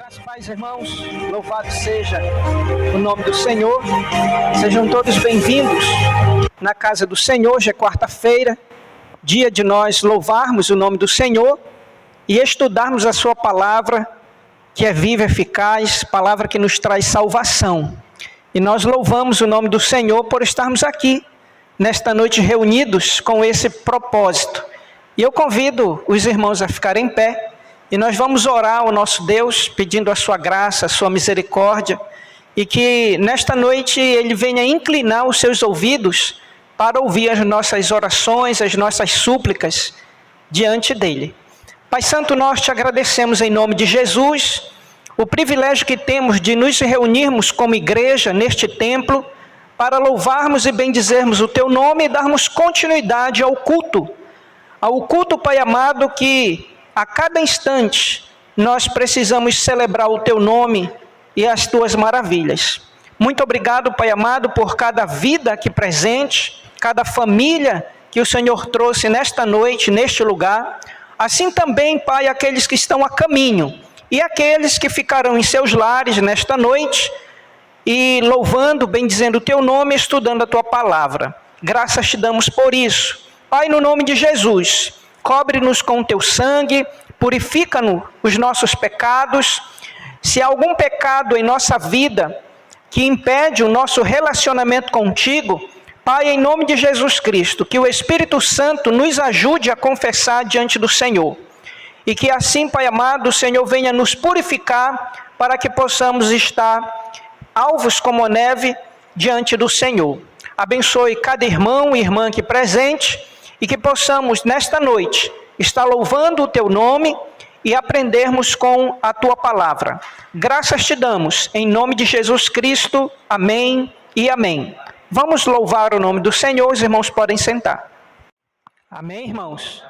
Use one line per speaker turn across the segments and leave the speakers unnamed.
Graças, paz, irmãos, louvado seja o nome do Senhor. Sejam todos bem-vindos na casa do Senhor. Hoje é quarta-feira, dia de nós louvarmos o nome do Senhor e estudarmos a sua palavra, que é viva e eficaz, palavra que nos traz salvação. E nós louvamos o nome do Senhor por estarmos aqui, nesta noite reunidos com esse propósito. E eu convido os irmãos a ficarem em pé, e nós vamos orar ao nosso Deus, pedindo a sua graça, a sua misericórdia, e que nesta noite Ele venha inclinar os seus ouvidos para ouvir as nossas orações, as nossas súplicas diante dEle. Pai Santo, nós te agradecemos em nome de Jesus, o privilégio que temos de nos reunirmos como igreja neste templo, para louvarmos e bendizermos o Teu nome e darmos continuidade ao culto, Pai amado, que a cada instante nós precisamos celebrar o Teu nome e as Tuas maravilhas. Muito obrigado, Pai amado, por cada vida aqui presente, cada família que o Senhor trouxe nesta noite, neste lugar. Assim também, Pai, aqueles que estão a caminho e aqueles que ficarão em seus lares nesta noite e louvando, bendizendo o Teu nome, estudando a Tua palavra. Graças te damos por isso. Pai, no nome de Jesus, cobre-nos com o Teu sangue, purifica-nos os nossos pecados. Se há algum pecado em nossa vida que impede o nosso relacionamento contigo, Pai, em nome de Jesus Cristo, que o Espírito Santo nos ajude a confessar diante do Senhor. E que assim, Pai amado, o Senhor venha nos purificar para que possamos estar alvos como a neve diante do Senhor. Abençoe cada irmão e irmã aqui presente e que possamos, nesta noite, estar louvando o Teu nome e aprendermos com a Tua palavra. Graças te damos, em nome de Jesus Cristo. Amém e amém. Vamos louvar o nome do Senhor, os irmãos podem sentar. Amém, irmãos?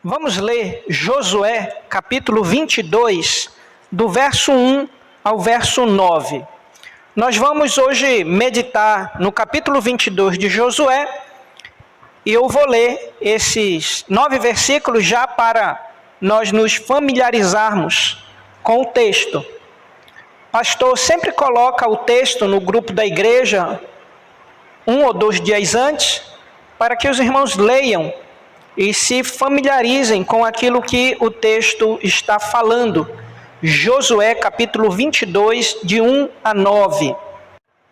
Vamos ler Josué, capítulo 22, do verso 1 ao verso 9. Nós vamos hoje meditar no capítulo 22 de Josué, e eu vou ler esses 9 versículos já para nós nos familiarizarmos com o texto. O pastor sempre coloca o texto no grupo da igreja 1 ou 2 dias antes, para que os irmãos leiam e se familiarizem com aquilo que o texto está falando. Josué capítulo 22, de 1 a 9.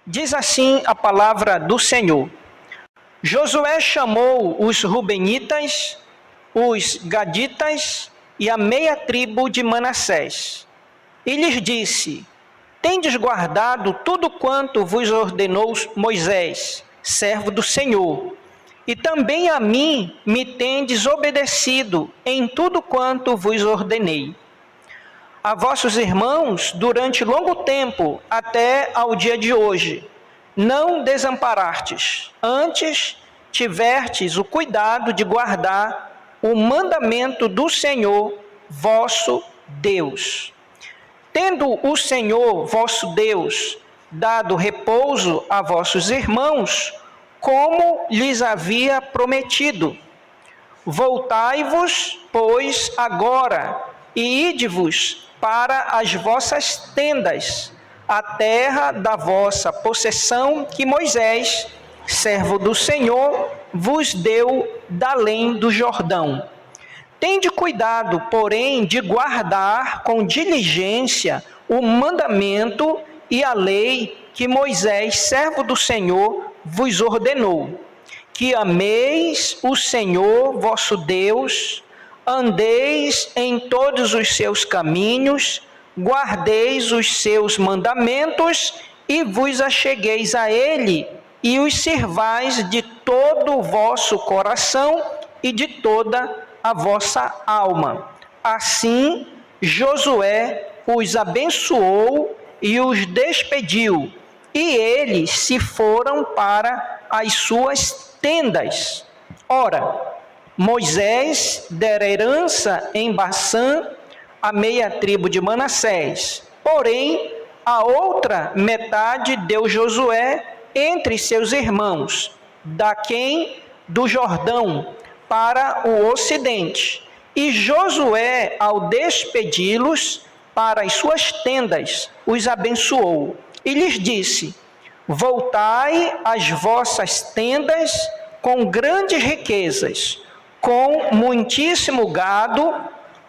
Diz assim a palavra do Senhor. Josué chamou os Rubenitas, os Gaditas e a meia tribo de Manassés. E lhes disse: Tendes guardado tudo quanto vos ordenou Moisés, servo do Senhor, e também a mim me tendes obedecido em tudo quanto vos ordenei. A vossos irmãos, durante longo tempo, até ao dia de hoje, não desamparastes, antes tivertes o cuidado de guardar o mandamento do Senhor, vosso Deus. Tendo o Senhor, vosso Deus, dado repouso a vossos irmãos, como lhes havia prometido. Voltai-vos, pois, agora, e ide-vos para as vossas tendas, a terra da vossa possessão que Moisés, servo do Senhor, vos deu da além do Jordão. Tende cuidado, porém, de guardar com diligência o mandamento e a lei que Moisés, servo do Senhor, vos ordenou. Que ameis o Senhor, vosso Deus, andeis em todos os seus caminhos, guardeis os seus mandamentos e vos achegueis a Ele, e os sirvais de todo o vosso coração e de toda a vossa alma. Assim, Josué os abençoou e os despediu, e eles se foram para as suas tendas. Ora, Moisés dera herança em Baçã a meia tribo de Manassés, porém, a outra metade deu Josué entre seus irmãos, daquém do Jordão, para o ocidente. E Josué, ao despedi-los, para as suas tendas, os abençoou e lhes disse: voltai às vossas tendas com grandes riquezas, com muitíssimo gado,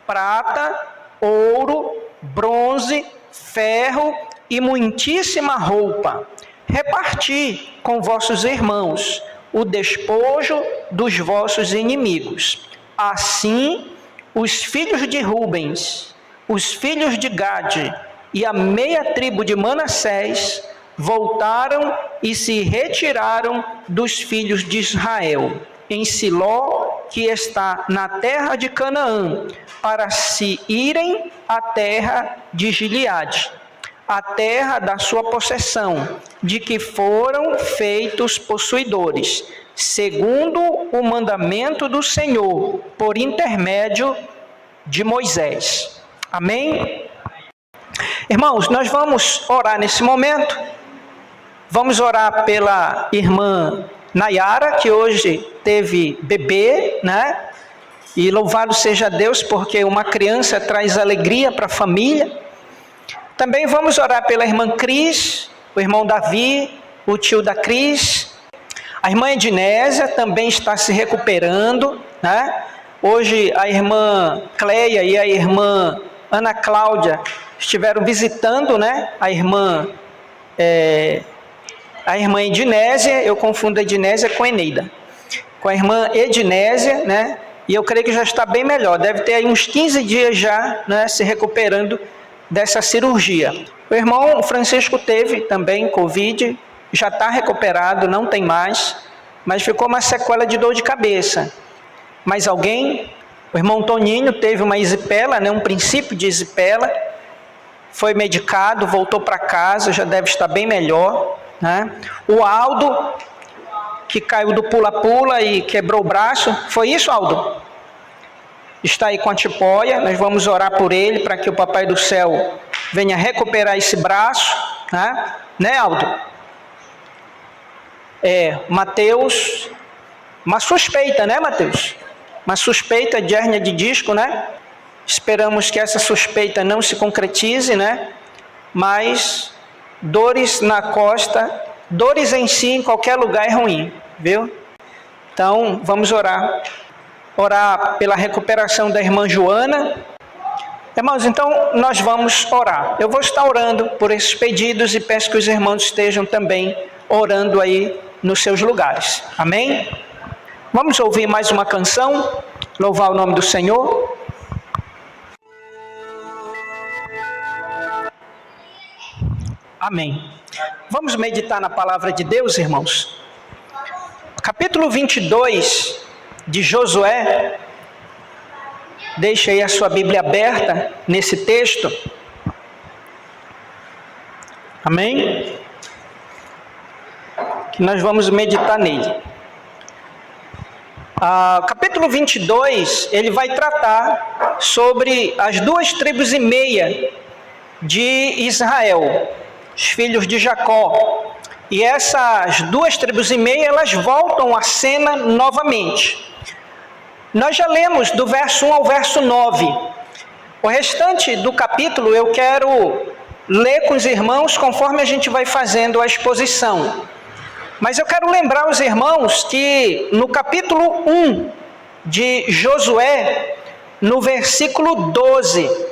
prata, ouro, bronze, ferro e muitíssima roupa. Reparti com vossos irmãos o despojo dos vossos inimigos. Assim, os filhos de Rubens, os filhos de Gade e a meia tribo de Manassés voltaram e se retiraram dos filhos de Israel, em Siló, que está na terra de Canaã, para se irem à terra de Gileade, a terra da sua possessão, de que foram feitos possuidores, segundo o mandamento do Senhor, por intermédio de Moisés. Amém? Irmãos, nós vamos orar nesse momento. Vamos orar pela irmã Nayara, que hoje teve bebê, né? E louvado seja Deus, porque uma criança traz alegria para a família. Também vamos orar pela irmã Cris, o irmão Davi, o tio da Cris. A irmã Ednésia também está se recuperando, né? Hoje a irmã Cleia e a irmã Ana Cláudia estiveram visitando, né? A irmã Ednésia, eu confundo a Ednésia com a Eneida. Com a irmã Ednésia, né? E eu creio que já está bem melhor. Deve ter aí uns 15 dias já, né, se recuperando dessa cirurgia. O irmão Francisco teve também Covid, já está recuperado, não tem mais, mas ficou uma sequela de dor de cabeça. Mais alguém? O irmão Toninho teve uma erisipela, né, um princípio de erisipela, foi medicado, voltou para casa, já deve estar bem melhor, né? O Aldo, que caiu do pula-pula e quebrou o braço, foi isso, Aldo? Está aí com a tipóia, nós vamos orar por ele, para que o Papai do Céu venha recuperar esse braço, né, Aldo? Mateus, uma suspeita, né, Mateus? Uma suspeita de hérnia de disco, né? Esperamos que essa suspeita não se concretize, né? Mas dores na costa, dores em si, em qualquer lugar é ruim, viu? Então, vamos orar. Orar pela recuperação da irmã Joana. Irmãos, então nós vamos orar. Eu vou estar orando por esses pedidos e peço que os irmãos estejam também orando aí nos seus lugares. Amém? Vamos ouvir mais uma canção, louvar o nome do Senhor. Amém. Vamos meditar na palavra de Deus, irmãos. Capítulo 22 de Josué. Deixa aí a sua Bíblia aberta nesse texto. Amém? Que nós vamos meditar nele. Capítulo 22, ele vai tratar sobre as 2,5 tribos de Israel, os filhos de Jacó. E essas 2,5 tribos, elas voltam à cena novamente. Nós já lemos do verso 1 ao verso 9. O restante do capítulo eu quero ler com os irmãos conforme a gente vai fazendo a exposição. Mas eu quero lembrar os irmãos que no capítulo 1 de Josué, no versículo 12,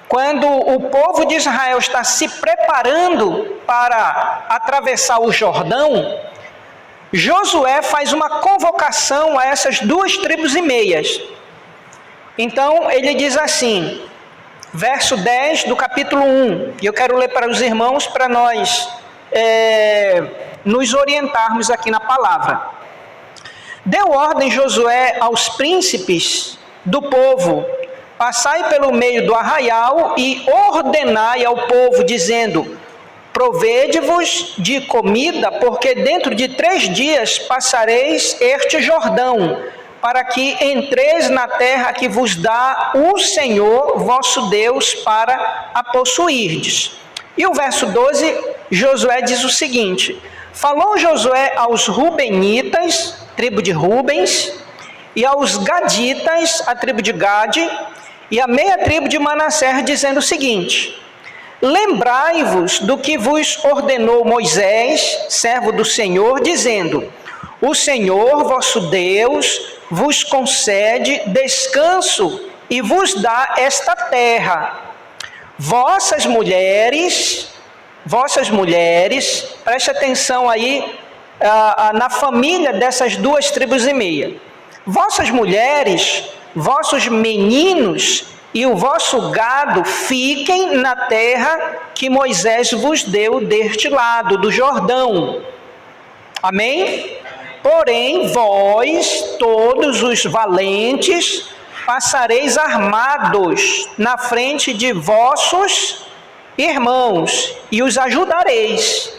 quando o povo de Israel está se preparando para atravessar o Jordão, Josué faz uma convocação a essas 2,5 tribos. Então ele diz assim, verso 10 do capítulo 1, e eu quero ler para os irmãos para nós nos orientarmos aqui na palavra. Deu ordem Josué aos príncipes do povo: passai pelo meio do arraial e ordenai ao povo, dizendo: provede-vos de comida, porque dentro de 3 dias passareis este Jordão, para que entreis na terra que vos dá o Senhor vosso Deus para a possuirdes. E o verso 12, Josué diz o seguinte: falou Josué aos Rubenitas, tribo de Rubens, e aos Gaditas, a tribo de Gade, e a meia tribo de Manassés, dizendo o seguinte: lembrai-vos do que vos ordenou Moisés, servo do Senhor, dizendo: o Senhor vosso Deus vos concede descanso e vos dá esta terra. Vossas mulheres, preste atenção aí na família dessas 2 tribos e meia. Vossas mulheres, vossos meninos e o vosso gado fiquem na terra que Moisés vos deu deste lado do Jordão. Amém? Porém, vós, todos os valentes, passareis armados na frente de vossos irmãos e os ajudareis,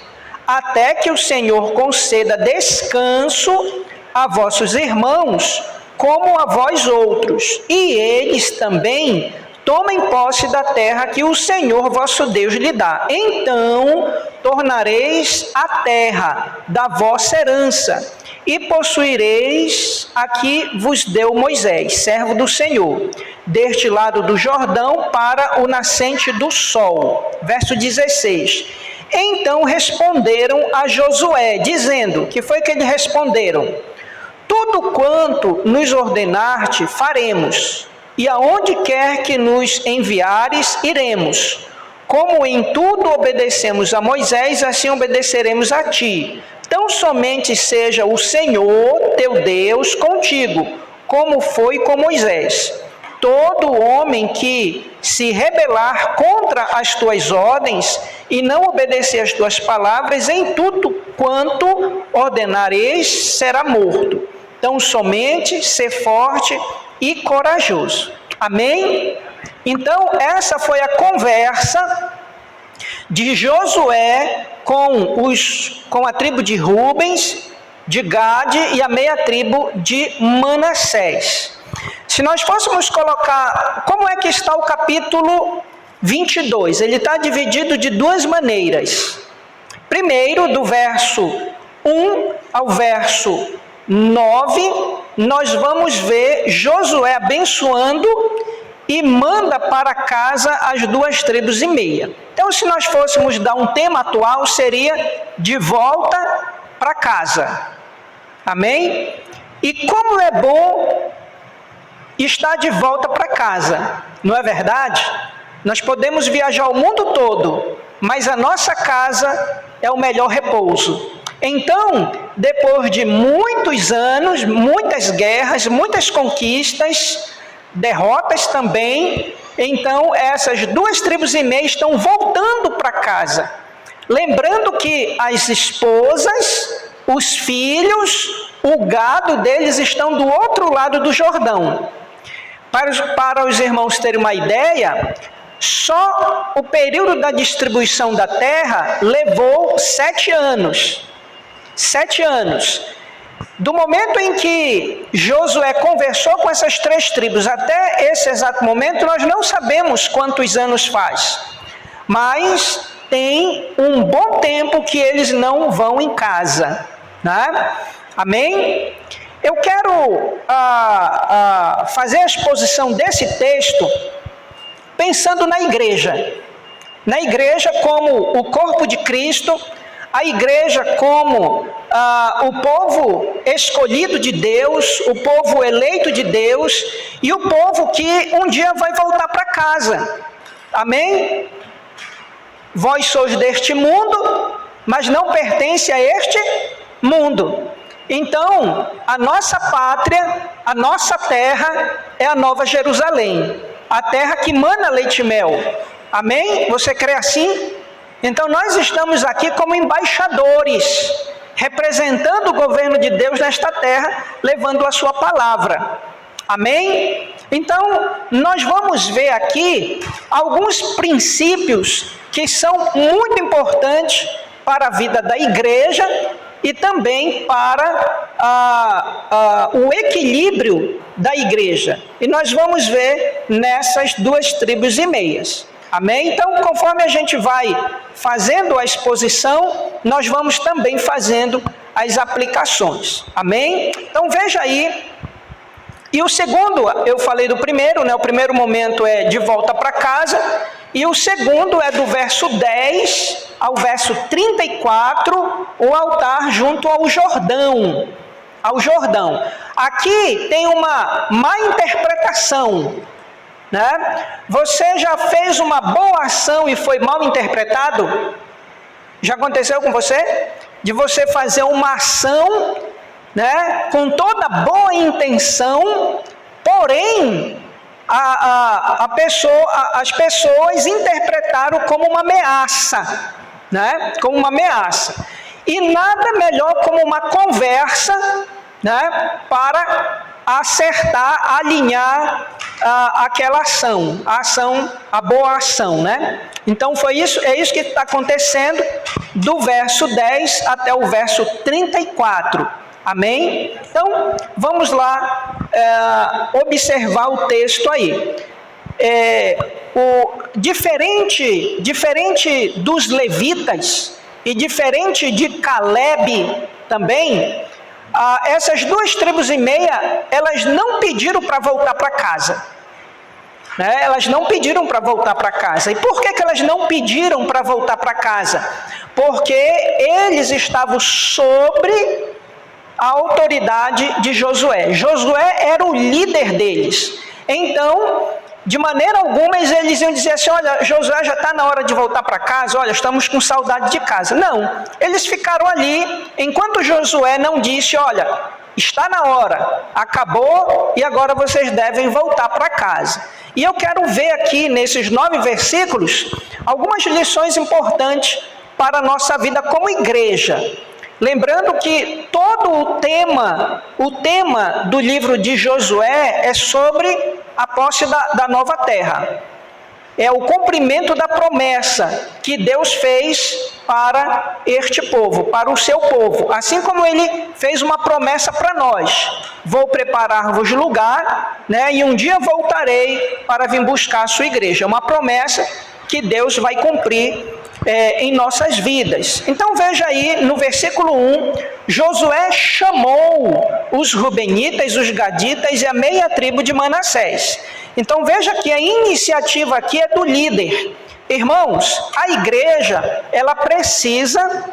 até que o Senhor conceda descanso a vossos irmãos, como a vós outros, e eles também tomem posse da terra que o Senhor vosso Deus lhe dá. Então tornareis a terra da vossa herança, e possuireis a que vos deu Moisés, servo do Senhor, deste lado do Jordão para o nascente do sol. Verso 16. Então responderam a Josué, dizendo: que foi que eles responderam? Tudo quanto nos ordenaste, faremos, e aonde quer que nos enviares, iremos. Como em tudo obedecemos a Moisés, assim obedeceremos a ti. Tão somente seja o Senhor, teu Deus, contigo, como foi com Moisés. Todo homem que se rebelar contra as tuas ordens e não obedecer às tuas palavras, em tudo quanto ordenareis, será morto. Tão somente ser forte e corajoso. Amém? Então, essa foi a conversa de Josué com a tribo de Rubens, de Gade e a meia tribo de Manassés. Se nós fôssemos colocar, como é que está o capítulo 22? Ele está dividido de 2 maneiras. Primeiro, do verso 1 ao verso 9, nós vamos ver Josué abençoando e manda para casa as 2 tribos e meia. Então, se nós fôssemos dar um tema atual, seria de volta para casa. Amém? E como é bom estar de volta para casa, não é verdade? Nós podemos viajar o mundo todo, mas a nossa casa é o melhor repouso. Então, depois de muitos anos, muitas guerras, muitas conquistas, derrotas também, então essas 2 tribos e meia estão voltando para casa. Lembrando que as esposas, os filhos, o gado deles estão do outro lado do Jordão. Para os irmãos terem uma ideia, só o período da distribuição da terra levou 7 anos. 7 anos. Do momento em que Josué conversou com essas 3 tribos até esse exato momento, nós não sabemos quantos anos faz. Mas tem um bom tempo que eles não vão em casa. Né? Amém? Eu quero fazer a exposição desse texto pensando na igreja. Na igreja como o corpo de Cristo, a igreja como o povo escolhido de Deus, o povo eleito de Deus e o povo que um dia vai voltar para casa. Amém? Vós sois deste mundo, mas não pertence a este mundo. Então, a nossa pátria, a nossa terra é a Nova Jerusalém, a terra que mana leite e mel. Amém? Você crê assim? Então, nós estamos aqui como embaixadores, representando o governo de Deus nesta terra, levando a sua palavra. Amém? Então, nós vamos ver aqui alguns princípios que são muito importantes para a vida da igreja e também para o equilíbrio da igreja. E nós vamos ver nessas 2 tribos e meias. Amém? Então, conforme a gente vai fazendo a exposição, nós vamos também fazendo as aplicações. Amém? Então, veja aí E o segundo, eu falei do primeiro, né? O primeiro momento é de volta para casa, e o segundo é do verso 10 ao verso 34, o altar junto ao Jordão. Aqui tem uma má interpretação, né? Você já fez uma boa ação e foi mal interpretado? Já aconteceu com você? De você fazer uma ação, né, com toda boa intenção, porém as pessoas interpretaram como uma ameaça, né? Como uma ameaça. E nada melhor como uma conversa, né, para acertar, alinhar aquela ação, a boa ação, né? Então é isso que está acontecendo do verso 10 até o verso 34. Amém? Então, vamos lá observar o texto aí. Diferente dos levitas e diferente de Caleb também, essas 2 tribos e meia, elas não pediram para voltar para casa. Né? Elas não pediram para voltar para casa. E por que elas não pediram para voltar para casa? Porque eles estavam sobre a autoridade de Josué. Josué era o líder deles. Então, de maneira alguma, eles iam dizer assim, olha, Josué já está na hora de voltar para casa, olha, estamos com saudade de casa. Não, eles ficaram ali, enquanto Josué não disse, olha, está na hora, acabou e agora vocês devem voltar para casa. E eu quero ver aqui, nesses 9 versículos, algumas lições importantes para a nossa vida como igreja. Lembrando que todo o tema do livro de Josué é sobre a posse da nova terra. É o cumprimento da promessa que Deus fez para este povo, para o seu povo. Assim como ele fez uma promessa para nós. Vou preparar-vos lugar, né, e um dia voltarei para vir buscar a sua igreja. É uma promessa que Deus vai cumprir em nossas vidas. Então veja aí no versículo 1, Josué chamou os rubenitas, os gaditas e a meia tribo de Manassés. Então veja que a iniciativa aqui é do líder. Irmãos, a igreja, ela precisa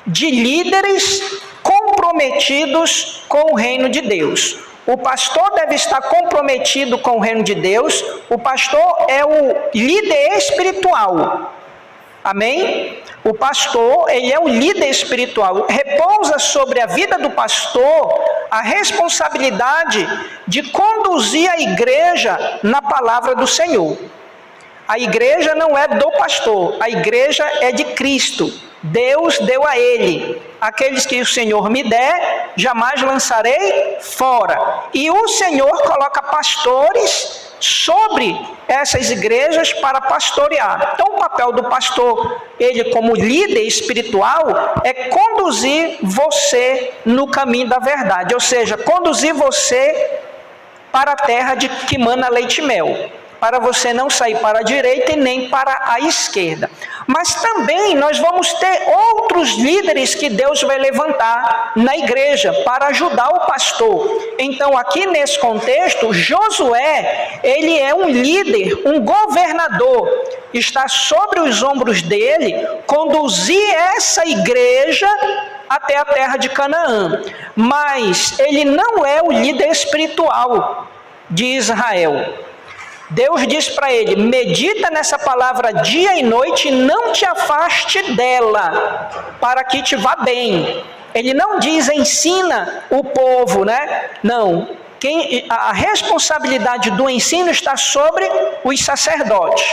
de líderes comprometidos com o reino de Deus. O pastor deve estar comprometido com o reino de Deus. O pastor é o líder espiritual. Amém? O pastor, ele é o líder espiritual. Repousa sobre a vida do pastor a responsabilidade de conduzir a igreja na palavra do Senhor. A igreja não é do pastor, a igreja é de Cristo. Deus deu a ele. Aqueles que o Senhor me der, jamais lançarei fora. E o Senhor coloca pastores sobre essas igrejas para pastorear. Então o papel do pastor, ele como líder espiritual, é conduzir você no caminho da verdade, ou seja, conduzir você para a terra que mana leite e mel, para você não sair para a direita e nem para a esquerda. Mas também nós vamos ter outros líderes que Deus vai levantar na igreja para ajudar o pastor. Então aqui nesse contexto, Josué, ele é um líder, um governador, está sobre os ombros dele conduzir essa igreja até a terra de Canaã. Mas ele não é o líder espiritual de Israel. Deus diz para ele, medita nessa palavra dia e noite e não te afaste dela, para que te vá bem. Ele não diz, ensina o povo, né? Não. A responsabilidade do ensino está sobre os sacerdotes.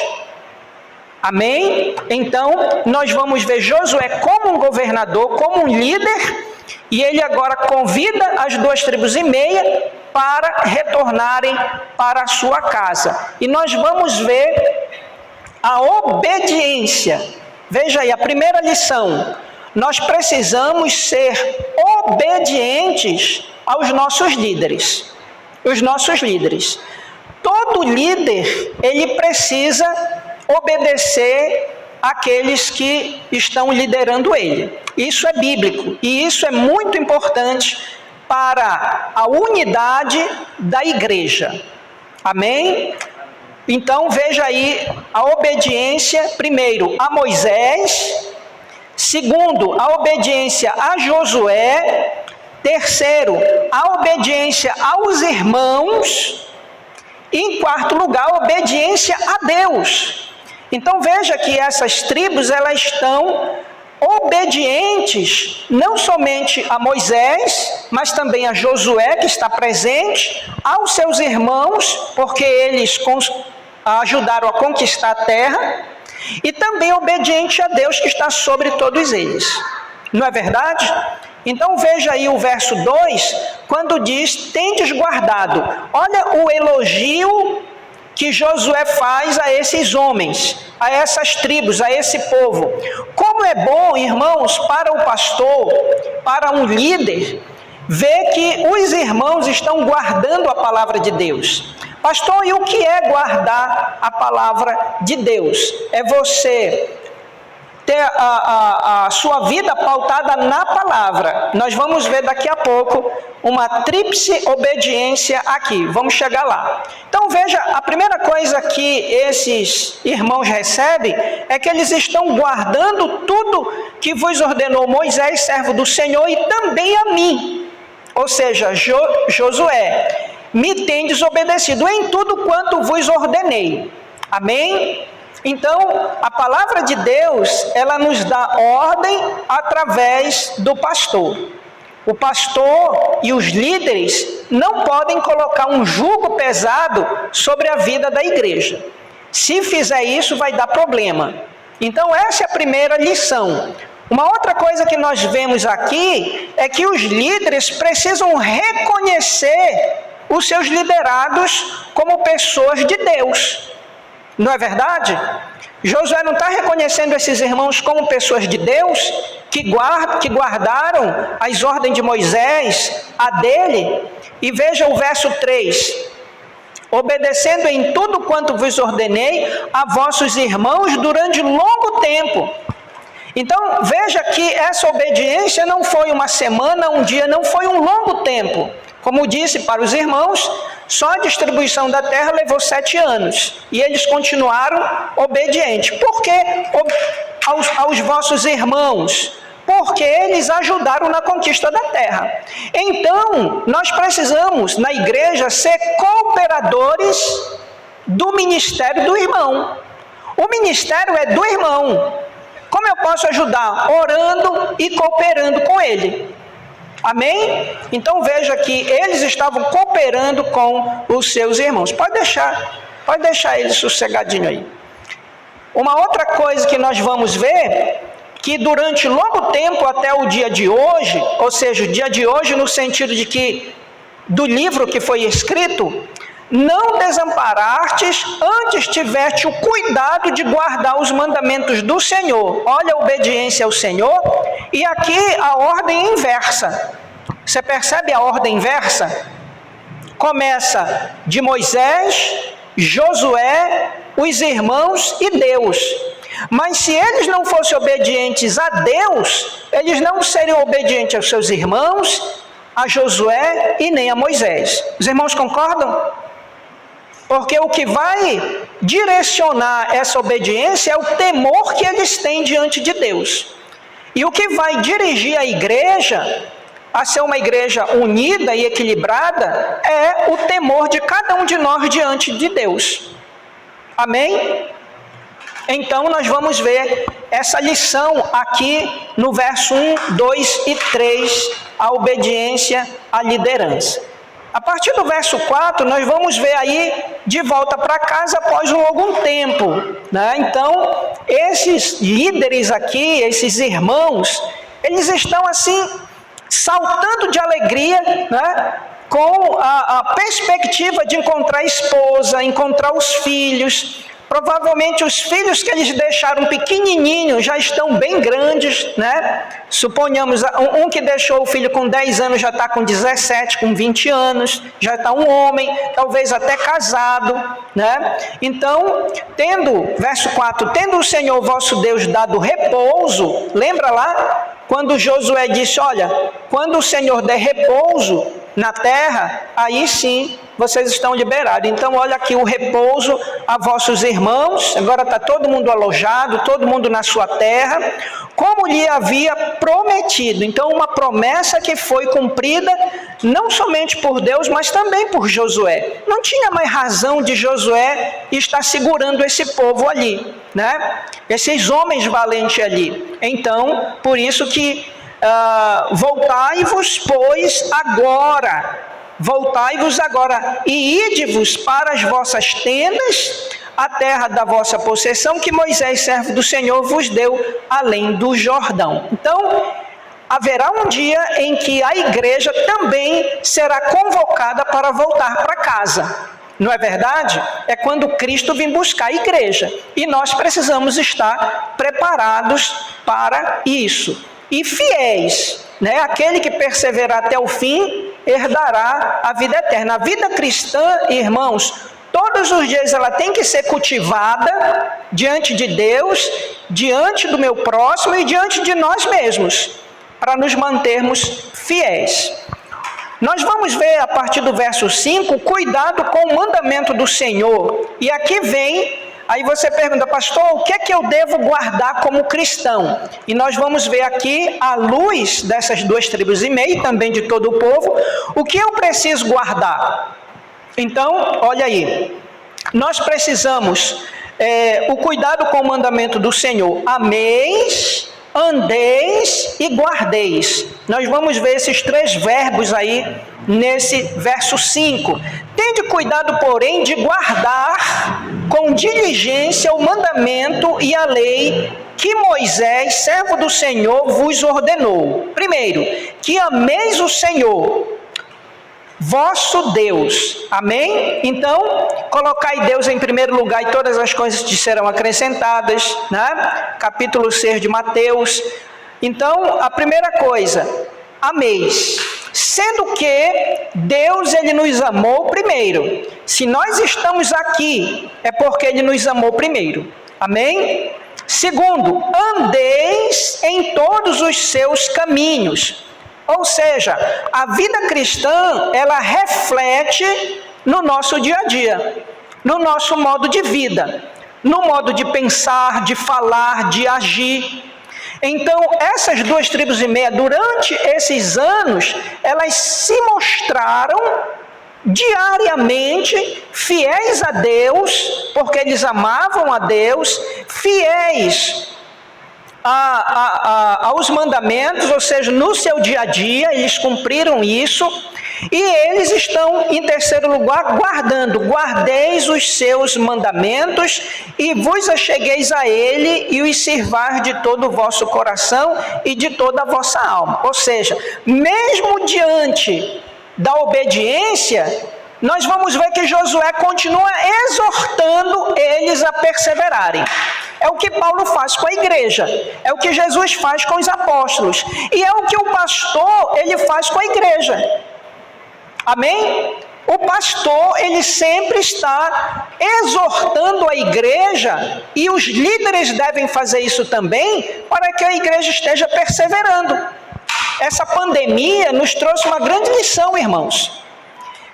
Amém? Então, nós vamos ver Josué como um governador, como um líder, e ele agora convida as 2 tribos e meia para retornarem para a sua casa. E nós vamos ver a obediência. Veja aí, a primeira lição. Nós precisamos ser obedientes aos nossos líderes. Os nossos líderes. Todo líder, ele precisa obedecer àqueles que estão liderando ele. Isso é bíblico. E isso é muito importante para a unidade da igreja. Amém? Então veja aí a obediência, primeiro, a Moisés, segundo, a obediência a Josué, terceiro, a obediência aos irmãos, e em quarto lugar, a obediência a Deus. Então veja que essas tribos, elas estão obedientes não somente a Moisés, mas também a Josué, que está presente, aos seus irmãos, porque eles ajudaram a conquistar a terra, e também obediente a Deus, que está sobre todos eles. Não é verdade? Então veja aí o verso 2, quando diz, tendes guardado. Olha o elogio que Josué faz a esses homens, a essas tribos, a esse povo. Como é bom, irmãos, para o pastor, para um líder, ver que os irmãos estão guardando a palavra de Deus. Pastor, e o que é guardar a palavra de Deus? É você ter a sua vida pautada na palavra. Nós vamos ver daqui a pouco uma tríplice obediência aqui. Vamos chegar lá. Então veja, a primeira coisa que esses irmãos recebem é que eles estão guardando tudo que vos ordenou Moisés, servo do Senhor, e também a mim. Ou seja, Josué, me tendes obedecido em tudo quanto vos ordenei. Amém? Então, a palavra de Deus, ela nos dá ordem através do pastor. O pastor e os líderes não podem colocar um jugo pesado sobre a vida da igreja. Se fizer isso, vai dar problema. Então, essa é a primeira lição. Uma outra coisa que nós vemos aqui é que os líderes precisam reconhecer os seus liderados como pessoas de Deus. Não é verdade? Josué não está reconhecendo esses irmãos como pessoas de Deus, que guardaram as ordens de Moisés, a dele. E veja o verso 3. Obedecendo em tudo quanto vos ordenei a vossos irmãos durante longo tempo. Então, veja que essa obediência não foi uma semana, um dia, não foi um longo tempo. Como disse para os irmãos, só a distribuição da terra levou 7 anos. E eles continuaram obedientes. Por que aos vossos irmãos? Porque eles ajudaram na conquista da terra. Então, nós precisamos, na igreja, ser cooperadores do ministério do irmão. O ministério é do irmão. Como eu posso ajudar? Orando e cooperando com ele. Amém? Então veja que eles estavam cooperando com os seus irmãos. Pode deixar eles sossegadinho aí. Uma outra coisa que nós vamos ver, que durante longo tempo até o dia de hoje, ou seja, o dia de hoje no sentido de que, do livro que foi escrito, não desamparastes, antes tiveste o cuidado de guardar os mandamentos do Senhor. Olha a obediência ao Senhor, e aqui a ordem inversa. Você percebe a ordem inversa? Começa de Moisés, Josué, os irmãos e Deus. Mas se eles não fossem obedientes a Deus, eles não seriam obedientes aos seus irmãos, a Josué e nem a Moisés. Os irmãos concordam? Porque o que vai direcionar essa obediência é o temor que eles têm diante de Deus. E o que vai dirigir a igreja a ser uma igreja unida e equilibrada é o temor de cada um de nós diante de Deus. Amém? Então nós vamos ver essa lição aqui no verso 1, 2 e 3, a obediência à liderança. A partir do verso 4, nós vamos ver aí de volta para casa após algum tempo, né? Então, esses líderes aqui, esses irmãos, eles estão assim, saltando de alegria, né? Com a perspectiva de encontrar a esposa, encontrar os filhos. Provavelmente os filhos que eles deixaram pequenininhos já estão bem grandes, né? Suponhamos, um que deixou o filho com 10 anos já está com 17, com 20 anos, já está um homem, talvez até casado, né? Então, verso 4, tendo o Senhor vosso Deus dado repouso, lembra lá? quando Josué disse, olha, quando o Senhor der repouso na terra, aí sim vocês estão liberados. Então olha aqui o repouso a vossos irmãos, agora está todo mundo alojado, todo mundo na sua terra, como lhe havia prometido. Então uma promessa que foi cumprida não somente por Deus, mas também por Josué. Não tinha mais razão de Josué estar segurando esse povo ali, né? Esses homens valentes ali. Então, por isso que voltai-vos, pois, agora, voltai-vos agora, e ide-vos para as vossas tendas, a terra da vossa possessão, que Moisés, servo do Senhor, vos deu além do Jordão. Então, haverá um dia em que a igreja também será convocada para voltar para casa. Não é verdade? É quando Cristo vem buscar a igreja. E nós precisamos estar preparados para isso. E fiéis, né? Aquele que perseverar até o fim, herdará a vida eterna. A vida cristã, irmãos, todos os dias ela tem que ser cultivada diante de Deus, diante do meu próximo e diante de nós mesmos, para nos mantermos fiéis. Nós vamos ver a partir do verso 5, cuidado com o mandamento do Senhor. E aqui vem, aí você pergunta, pastor, o que é que eu devo guardar como cristão? E nós vamos ver aqui, à luz dessas 2,5 tribos, também de todo o povo, o que eu preciso guardar. Então, olha aí, nós precisamos o cuidado com o mandamento do Senhor. Ameis, andeis e guardeis. Nós vamos ver esses 3 verbos aí nesse verso 5. Tende cuidado, porém, de guardar com diligência o mandamento e a lei que Moisés, servo do Senhor, vos ordenou. Primeiro, que ameis o Senhor, vosso Deus. Amém? Então, colocai Deus em primeiro lugar e todas as coisas te serão acrescentadas, né? Capítulo 6 de Mateus. Então, a primeira coisa, ameis. Sendo que Deus, Ele nos amou primeiro. Se nós estamos aqui, é porque Ele nos amou primeiro. Amém? Segundo, andeis em todos os seus caminhos. Ou seja, a vida cristã, ela reflete no nosso dia a dia, no nosso modo de vida, no modo de pensar, de falar, de agir. Então, essas 2,5 tribos, durante esses anos, elas se mostraram diariamente fiéis a Deus, porque eles amavam a Deus, fiéis aos mandamentos, ou seja, no seu dia a dia, eles cumpriram isso, e eles estão, em terceiro lugar, guardeis os seus mandamentos, e vos achegueis a ele, e os sirvar de todo o vosso coração, e de toda a vossa alma. Ou seja, mesmo diante da obediência, nós vamos ver que Josué continua exortando eles a perseverarem. É o que Paulo faz com a igreja, é o que Jesus faz com os apóstolos, e é o que o pastor, ele faz com a igreja. Amém? O pastor, ele sempre está exortando a igreja, e os líderes devem fazer isso também, para que a igreja esteja perseverando. Essa pandemia nos trouxe uma grande lição, irmãos.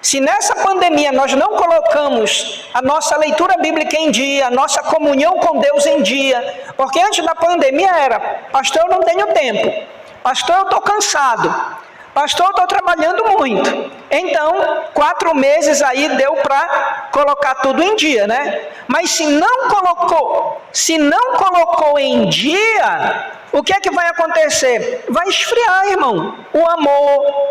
Se nessa pandemia nós não colocamos a nossa leitura bíblica em dia, a nossa comunhão com Deus em dia, porque antes da pandemia era, pastor, eu não tenho tempo, pastor, eu estou cansado, pastor, eu estou trabalhando muito. Então, 4 meses aí deu para colocar tudo em dia, né? Mas se não colocou em dia, o que é que vai acontecer? Vai esfriar, irmão, o amor,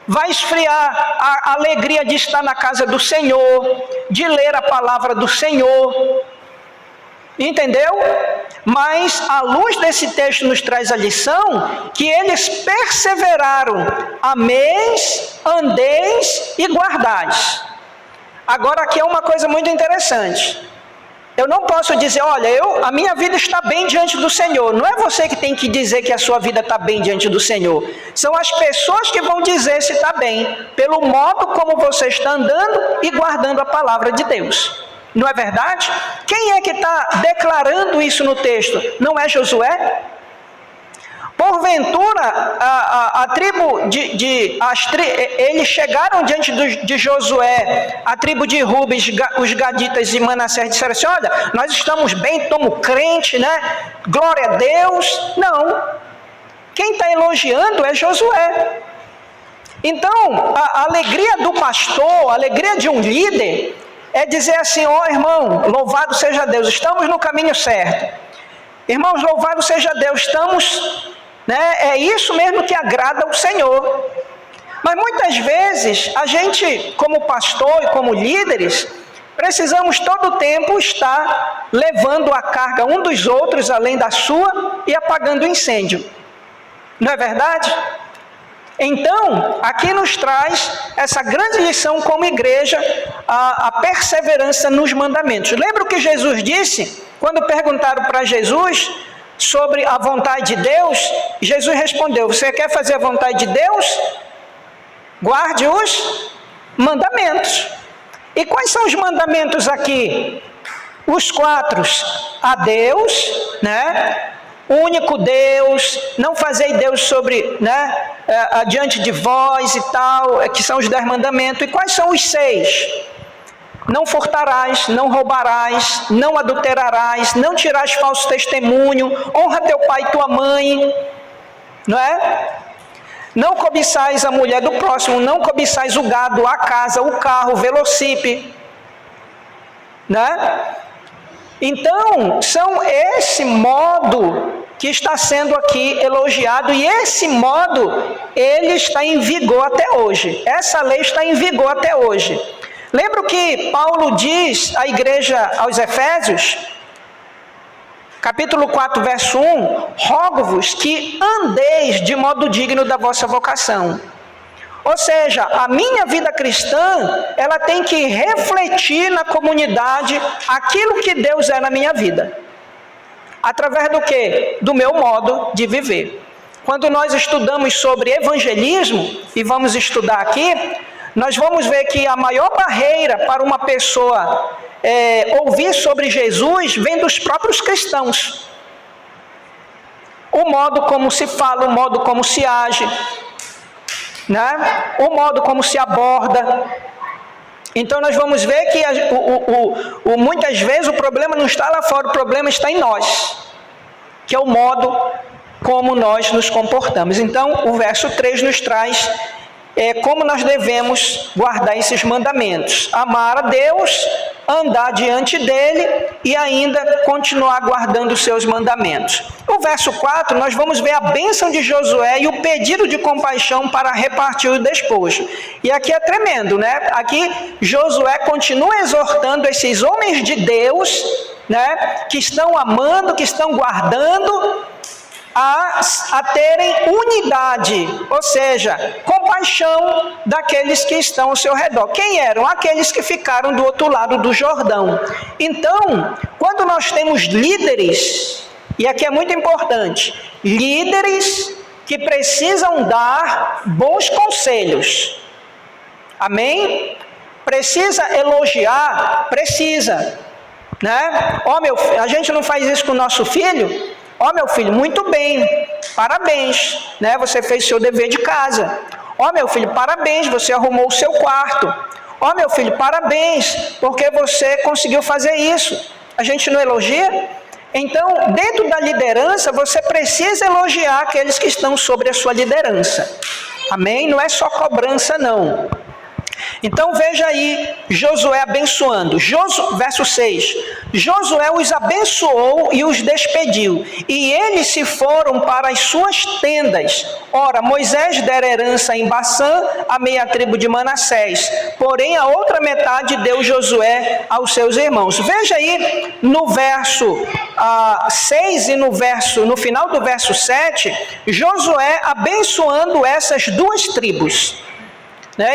vai esfriar a alegria de estar na casa do Senhor, de ler a palavra do Senhor. Entendeu? Mas a luz desse texto nos traz a lição que eles perseveraram, ameis, andeis e guardais. Agora aqui é uma coisa muito interessante. Eu não posso dizer, olha, a minha vida está bem diante do Senhor. Não é você que tem que dizer que a sua vida está bem diante do Senhor. São as pessoas que vão dizer se está bem, pelo modo como você está andando e guardando a palavra de Deus. Não é verdade? Quem é que está declarando isso no texto? Não é Josué? Porventura, a tribo eles chegaram diante de Josué, a tribo de Ruben, os gaditas e Manassés disseram assim: olha, nós estamos bem, estamos crentes, né? Glória a Deus. Não. Quem está elogiando é Josué. Então, a alegria do pastor, a alegria de um líder, é dizer assim: ó irmão, louvado seja Deus, estamos no caminho certo. Irmãos, louvado seja Deus, estamos... É isso mesmo que agrada ao Senhor. Mas muitas vezes a gente, como pastor e como líderes, precisamos todo o tempo estar levando a carga um dos outros além da sua e apagando o incêndio. Não é verdade? Então, aqui nos traz essa grande lição como igreja, a perseverança nos mandamentos. Lembra o que Jesus disse quando perguntaram para Jesus sobre a vontade de Deus? Jesus respondeu: você quer fazer a vontade de Deus? Guarde os mandamentos. E quais são os mandamentos aqui? Os 4: a Deus, né? O único Deus, não fazei Deus sobre, diante de vós e tal, que são os 10 mandamentos. E quais são os 6? Não furtarás, não roubarás, não adulterarás, não tirarás falso testemunho, honra teu pai e tua mãe, não é? Não cobiçais a mulher do próximo, não cobiçais o gado, a casa, o carro, o velocípede, né? Então, são esse modo que está sendo aqui elogiado, e esse modo, ele está em vigor até hoje. Essa lei está em vigor até hoje. Lembra o que Paulo diz à igreja aos Efésios? Capítulo 4, verso 1, rogo-vos que andeis de modo digno da vossa vocação. Ou seja, a minha vida cristã, ela tem que refletir na comunidade aquilo que Deus é na minha vida. Através do quê? Do meu modo de viver. Quando nós estudamos sobre evangelismo, e vamos estudar aqui, nós vamos ver que a maior barreira para uma pessoa ouvir sobre Jesus vem dos próprios cristãos. O modo como se fala, o modo como se age, né? O modo como se aborda. Então nós vamos ver que muitas vezes o problema não está lá fora, o problema está em nós, que é o modo como nós nos comportamos. Então o verso 3 nos traz como nós devemos guardar esses mandamentos: amar a Deus, andar diante dele e ainda continuar guardando os seus mandamentos. No verso 4, nós vamos ver a bênção de Josué e o pedido de compaixão para repartir o despojo. E aqui é tremendo, né? Aqui Josué continua exortando esses homens de Deus, né, que estão amando, que estão guardando, a terem unidade, ou seja, compaixão daqueles que estão ao seu redor. Quem eram? Aqueles que ficaram do outro lado do Jordão. Então, quando nós temos líderes, e aqui é muito importante, líderes que precisam dar bons conselhos. Amém? Precisa elogiar? Precisa. Né? A gente não faz isso com o nosso filho? Meu filho, muito bem, parabéns, né? Você fez seu dever de casa. Meu filho, parabéns, você arrumou o seu quarto. Meu filho, parabéns, porque você conseguiu fazer isso. A gente não elogia? Então, dentro da liderança, você precisa elogiar aqueles que estão sobre a sua liderança. Amém? Não é só cobrança, não. Então veja aí Josué abençoando. Verso 6. Josué os abençoou e os despediu, e eles se foram para as suas tendas. Ora, Moisés dera herança em Baçã a meia tribo de Manassés, porém a outra metade deu Josué aos seus irmãos. Veja aí no verso 6 e no final do verso 7, Josué abençoando essas duas tribos.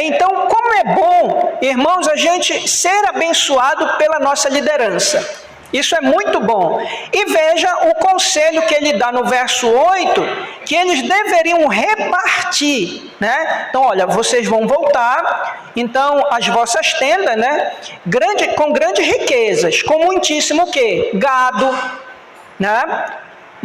Então, como é bom, irmãos, a gente ser abençoado pela nossa liderança. Isso é muito bom. E veja o conselho que ele dá no verso 8, que eles deveriam repartir, né? Então, olha, vocês vão voltar, então, as vossas tendas, né? Com grandes riquezas, com muitíssimo o quê? Gado, né?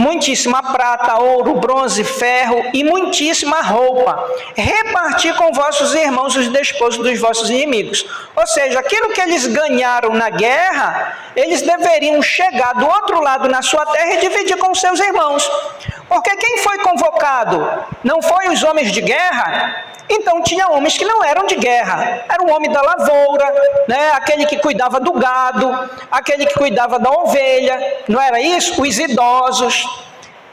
muitíssima prata, ouro, bronze, ferro e muitíssima roupa. Reparti com vossos irmãos os despojos dos vossos inimigos. Ou seja, aquilo que eles ganharam na guerra, eles deveriam chegar do outro lado na sua terra e dividir com seus irmãos. Porque quem foi convocado não foi os homens de guerra? Então tinha homens que não eram de guerra, era o homem da lavoura, né? Aquele que cuidava do gado, aquele que cuidava da ovelha, não era isso? Os idosos.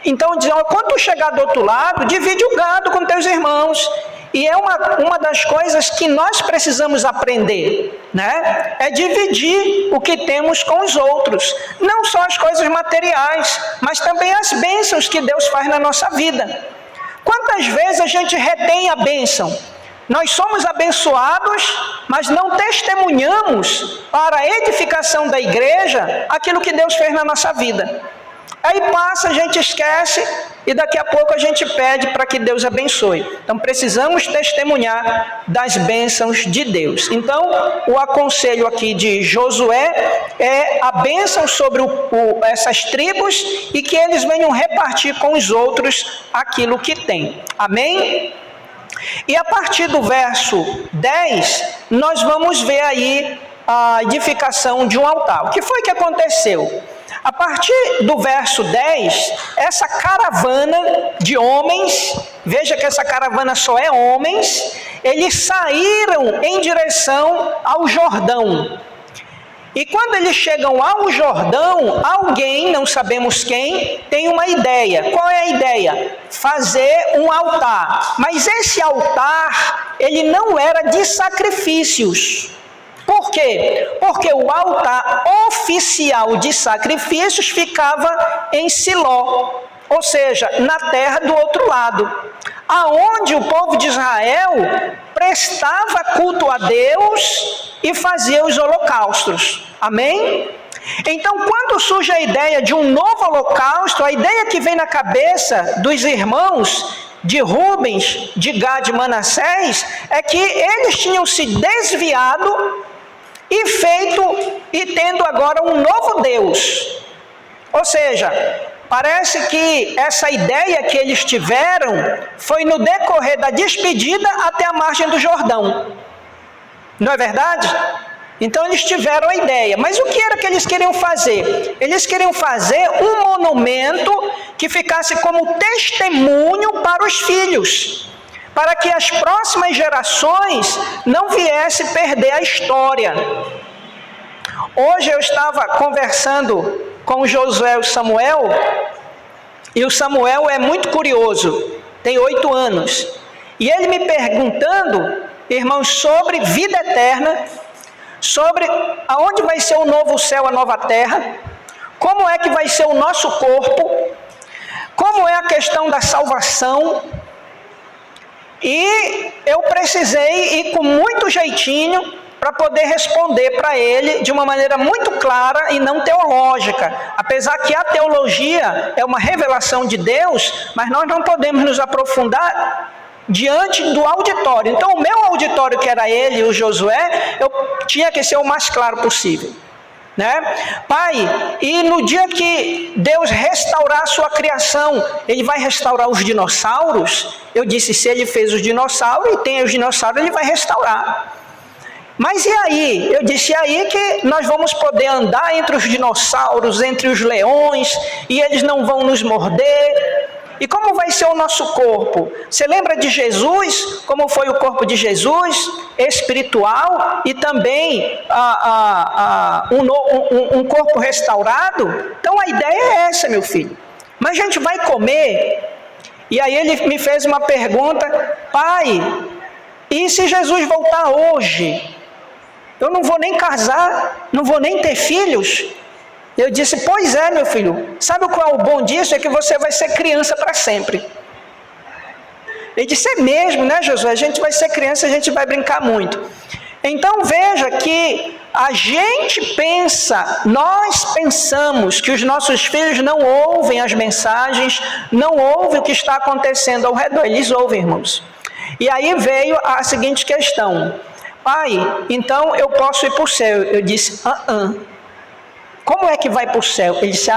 Então diziam, quando tu chegar do outro lado, divide o gado com teus irmãos. E é uma das coisas que nós precisamos aprender, né? É dividir o que temos com os outros. Não só as coisas materiais, mas também as bênçãos que Deus faz na nossa vida. Quantas vezes a gente retém a bênção? Nós somos abençoados, mas não testemunhamos para a edificação da igreja aquilo que Deus fez na nossa vida. Aí passa, a gente esquece e daqui a pouco a gente pede para que Deus abençoe. Então precisamos testemunhar das bênçãos de Deus. Então o aconselho aqui de Josué é a bênção sobre essas tribos e que eles venham repartir com os outros aquilo que têm. Amém? E a partir do verso 10, nós vamos ver aí a edificação de um altar. O que foi que aconteceu? A partir do verso 10, essa caravana de homens, veja que essa caravana só é homens, eles saíram em direção ao Jordão. E quando eles chegam ao Jordão, alguém, não sabemos quem, tem uma ideia. Qual é a ideia? Fazer um altar. Mas esse altar, ele não era de sacrifícios. Por quê? Porque o altar oficial de sacrifícios ficava em Siló, ou seja, na terra do outro lado, aonde o povo de Israel prestava culto a Deus e fazia os holocaustos. Amém? Então, quando surge a ideia de um novo holocausto, a ideia que vem na cabeça dos irmãos de Rubens, de Gad e Manassés, é que eles tinham se desviado e tendo agora um novo Deus. Ou seja, parece que essa ideia que eles tiveram foi no decorrer da despedida até a margem do Jordão. Não é verdade? Então eles tiveram a ideia. Mas o que era que eles queriam fazer? Eles queriam fazer um monumento que ficasse como testemunho para os filhos, para que as próximas gerações não viessem perder a história. Hoje eu estava conversando com o Josué e o Samuel, e o Samuel é muito curioso, tem 8 anos, e ele me perguntando, irmãos, sobre vida eterna, sobre aonde vai ser o novo céu, a nova terra, como é que vai ser o nosso corpo, como é a questão da salvação. E eu precisei ir com muito jeitinho para poder responder para ele de uma maneira muito clara e não teológica. Apesar que a teologia é uma revelação de Deus, mas nós não podemos nos aprofundar diante do auditório. Então o meu auditório, que era ele e o Josué, eu tinha que ser o mais claro possível. Né? Pai, e no dia que Deus restaurar a sua criação, Ele vai restaurar os dinossauros? Eu disse, se Ele fez os dinossauros e tem os dinossauros, Ele vai restaurar. Mas e aí? Eu disse, e aí que nós vamos poder andar entre os dinossauros, entre os leões, e eles não vão nos morder? E como vai ser o nosso corpo? Você lembra de Jesus? Como foi o corpo de Jesus? Espiritual e também um corpo restaurado? Então a ideia é essa, meu filho. Mas a gente vai comer? E aí ele me fez uma pergunta, pai, e se Jesus voltar hoje? Eu não vou nem casar, não vou nem ter filhos? Eu disse, pois é, meu filho, sabe qual é o bom disso? É que você vai ser criança para sempre. Ele disse, é mesmo, né, Josué? A gente vai ser criança, a gente vai brincar muito. Então veja que a gente pensa, nós pensamos que os nossos filhos não ouvem as mensagens, não ouvem o que está acontecendo ao redor. Eles ouvem, irmãos. E aí veio a seguinte questão, pai, então eu posso ir para o céu? Eu disse, como é que vai para o céu? Ele disse,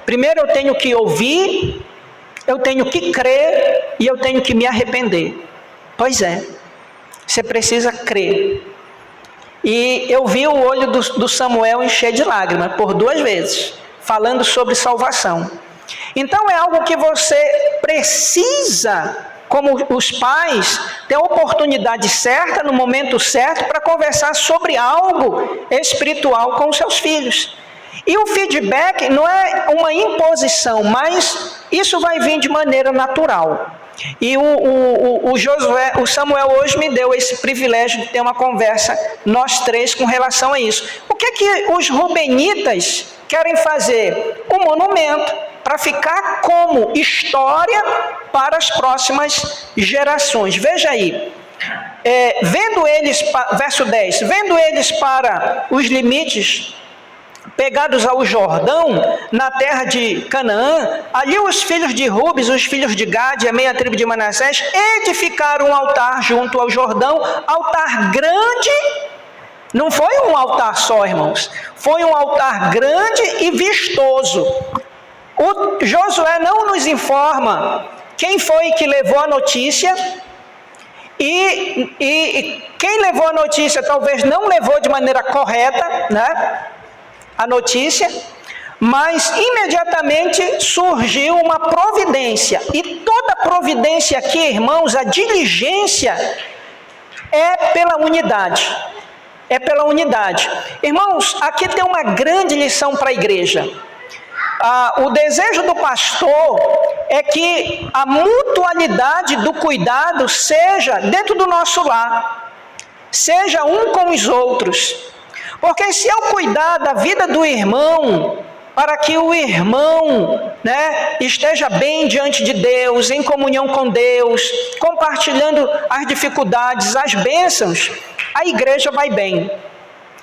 primeiro eu tenho que ouvir, eu tenho que crer e eu tenho que me arrepender. Pois é, você precisa crer. E eu vi o olho do Samuel encher de lágrimas por 2 vezes, falando sobre salvação. Então é algo que você precisa, como os pais, ter a oportunidade certa, no momento certo, para conversar sobre algo espiritual com os seus filhos. E o feedback não é uma imposição, mas isso vai vir de maneira natural. E o Samuel hoje me deu esse privilégio de ter uma conversa, nós 3, com relação a isso. O que os rubenitas querem fazer? Um monumento, para ficar como história para as próximas gerações. Veja aí, vendo eles, verso 10, vendo eles para os limites pegados ao Jordão, na terra de Canaã, ali os filhos de Rubens, os filhos de Gade, a meia tribo de Manassés, edificaram um altar junto ao Jordão, altar grande. Não foi um altar só, irmãos, foi um altar grande e vistoso. O Josué não nos informa quem foi que levou a notícia, e quem levou a notícia talvez não levou de maneira correta, né, a notícia, mas imediatamente surgiu uma providência, e toda providência aqui, irmãos, a diligência é pela unidade. É pela unidade. Irmãos, aqui tem uma grande lição para a igreja. O desejo do pastor é que a mutualidade do cuidado seja dentro do nosso lar, seja um com os outros. Porque se eu cuidar da vida do irmão, para que o irmão, né, esteja bem diante de Deus, em comunhão com Deus, compartilhando as dificuldades, as bênçãos, a igreja vai bem.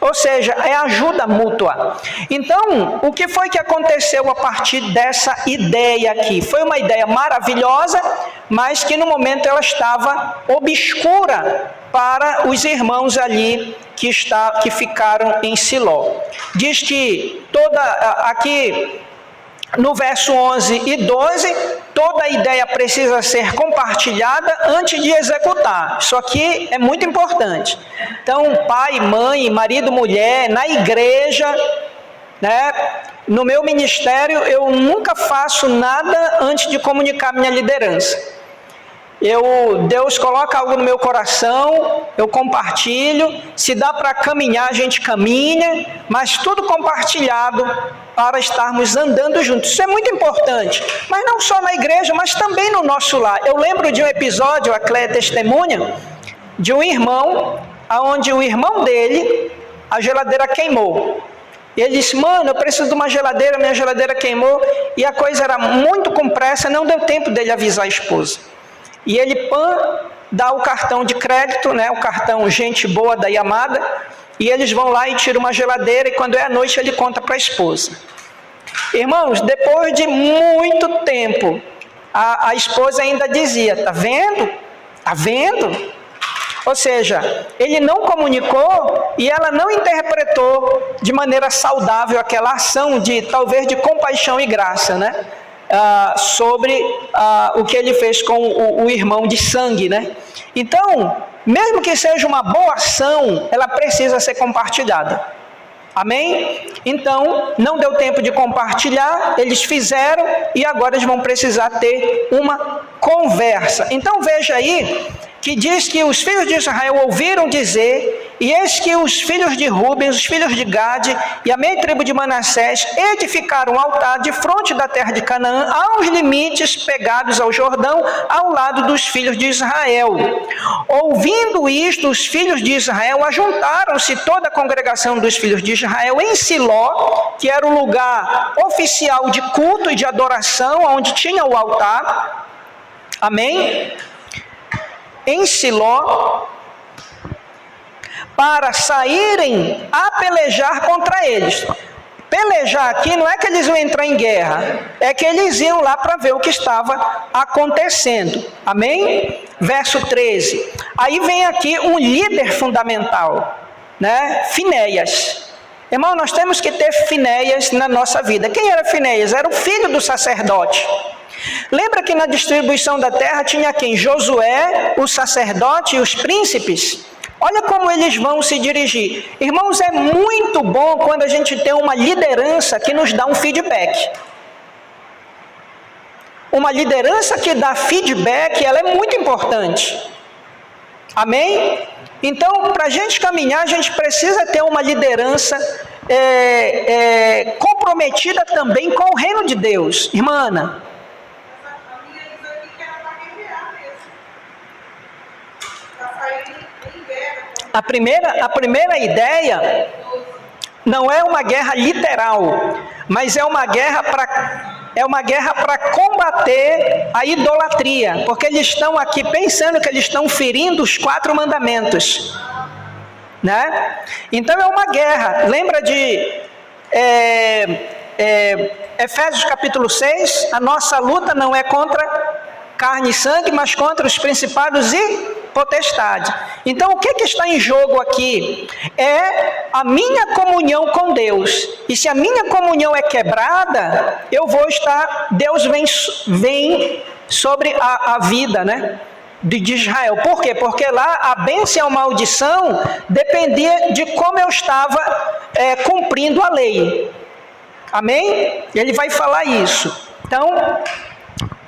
Ou seja, é ajuda mútua. Então, o que foi que aconteceu a partir dessa ideia aqui? Foi uma ideia maravilhosa, mas que no momento ela estava obscura para os irmãos ali que ficaram em Siló. Diz que aqui no verso 11 e 12, toda a ideia precisa ser compartilhada antes de executar. Isso aqui é muito importante. Então, pai, mãe, marido, mulher, na igreja, né, no meu ministério, eu nunca faço nada antes de comunicar minha liderança. Deus coloca algo no meu coração, eu compartilho, se dá para caminhar, a gente caminha, mas tudo compartilhado para estarmos andando juntos. Isso é muito importante, mas não só na igreja, mas também no nosso lar. Eu lembro de um episódio, a Cléia testemunha, de um irmão, onde o irmão dele, a geladeira queimou. E ele disse, mano, eu preciso de uma geladeira, minha geladeira queimou, e a coisa era muito com pressa, não deu tempo dele avisar a esposa. E ele dá o cartão de crédito, né, o cartão gente boa da Yamada, e eles vão lá e tiram uma geladeira, e quando é à noite ele conta para a esposa. Irmãos, depois de muito tempo, a esposa ainda dizia, tá vendo? Tá vendo? Ou seja, ele não comunicou e ela não interpretou de maneira saudável aquela ação talvez de compaixão e graça, né? Sobre o que ele fez com o irmão de sangue, né? Então, mesmo que seja uma boa ação, ela precisa ser compartilhada. Amém? Então, não deu tempo de compartilhar, eles fizeram e agora eles vão precisar ter uma conversa. Então, veja aí que diz que os filhos de Israel ouviram dizer, e eis que os filhos de Rubens, os filhos de Gade e a meia tribo de Manassés edificaram um altar de fronte da terra de Canaã, aos limites pegados ao Jordão, ao lado dos filhos de Israel. Ouvindo isto, os filhos de Israel ajuntaram-se toda a congregação dos filhos de Israel em Siló, que era o lugar oficial de culto e de adoração, onde tinha o altar. Amém? Em Siló, para saírem a pelejar contra eles. Pelejar aqui não é que eles iam entrar em guerra, é que eles iam lá para ver o que estava acontecendo. Amém? Verso 13. Aí vem aqui um líder fundamental, né? Finéias. Irmão, nós temos que ter Finéias na nossa vida. Quem era Finéias? Era o filho do sacerdote. Lembra que na distribuição da terra tinha quem? Josué, o sacerdote e os príncipes. Olha como eles vão se dirigir. Irmãos, é muito bom quando a gente tem uma liderança que nos dá um feedback. Uma liderança que dá feedback, ela é muito importante. Amém? Então, para a gente caminhar, a gente precisa ter uma liderança comprometida também com o reino de Deus. Irmã Ana. A primeira ideia não é uma guerra literal, mas é uma guerra para combater a idolatria, porque eles estão aqui pensando que eles estão ferindo os 4 mandamentos, né? Então é uma guerra. Lembra de Efésios capítulo 6? A nossa luta não é contra carne e sangue, mas contra os principados e potestade. Então, o que está em jogo aqui? É a minha comunhão com Deus. E se a minha comunhão é quebrada, Deus vem sobre a vida, né, de Israel. Por quê? Porque lá a bênção e a maldição dependia de como eu estava cumprindo a lei. Amém? Ele vai falar isso. Então,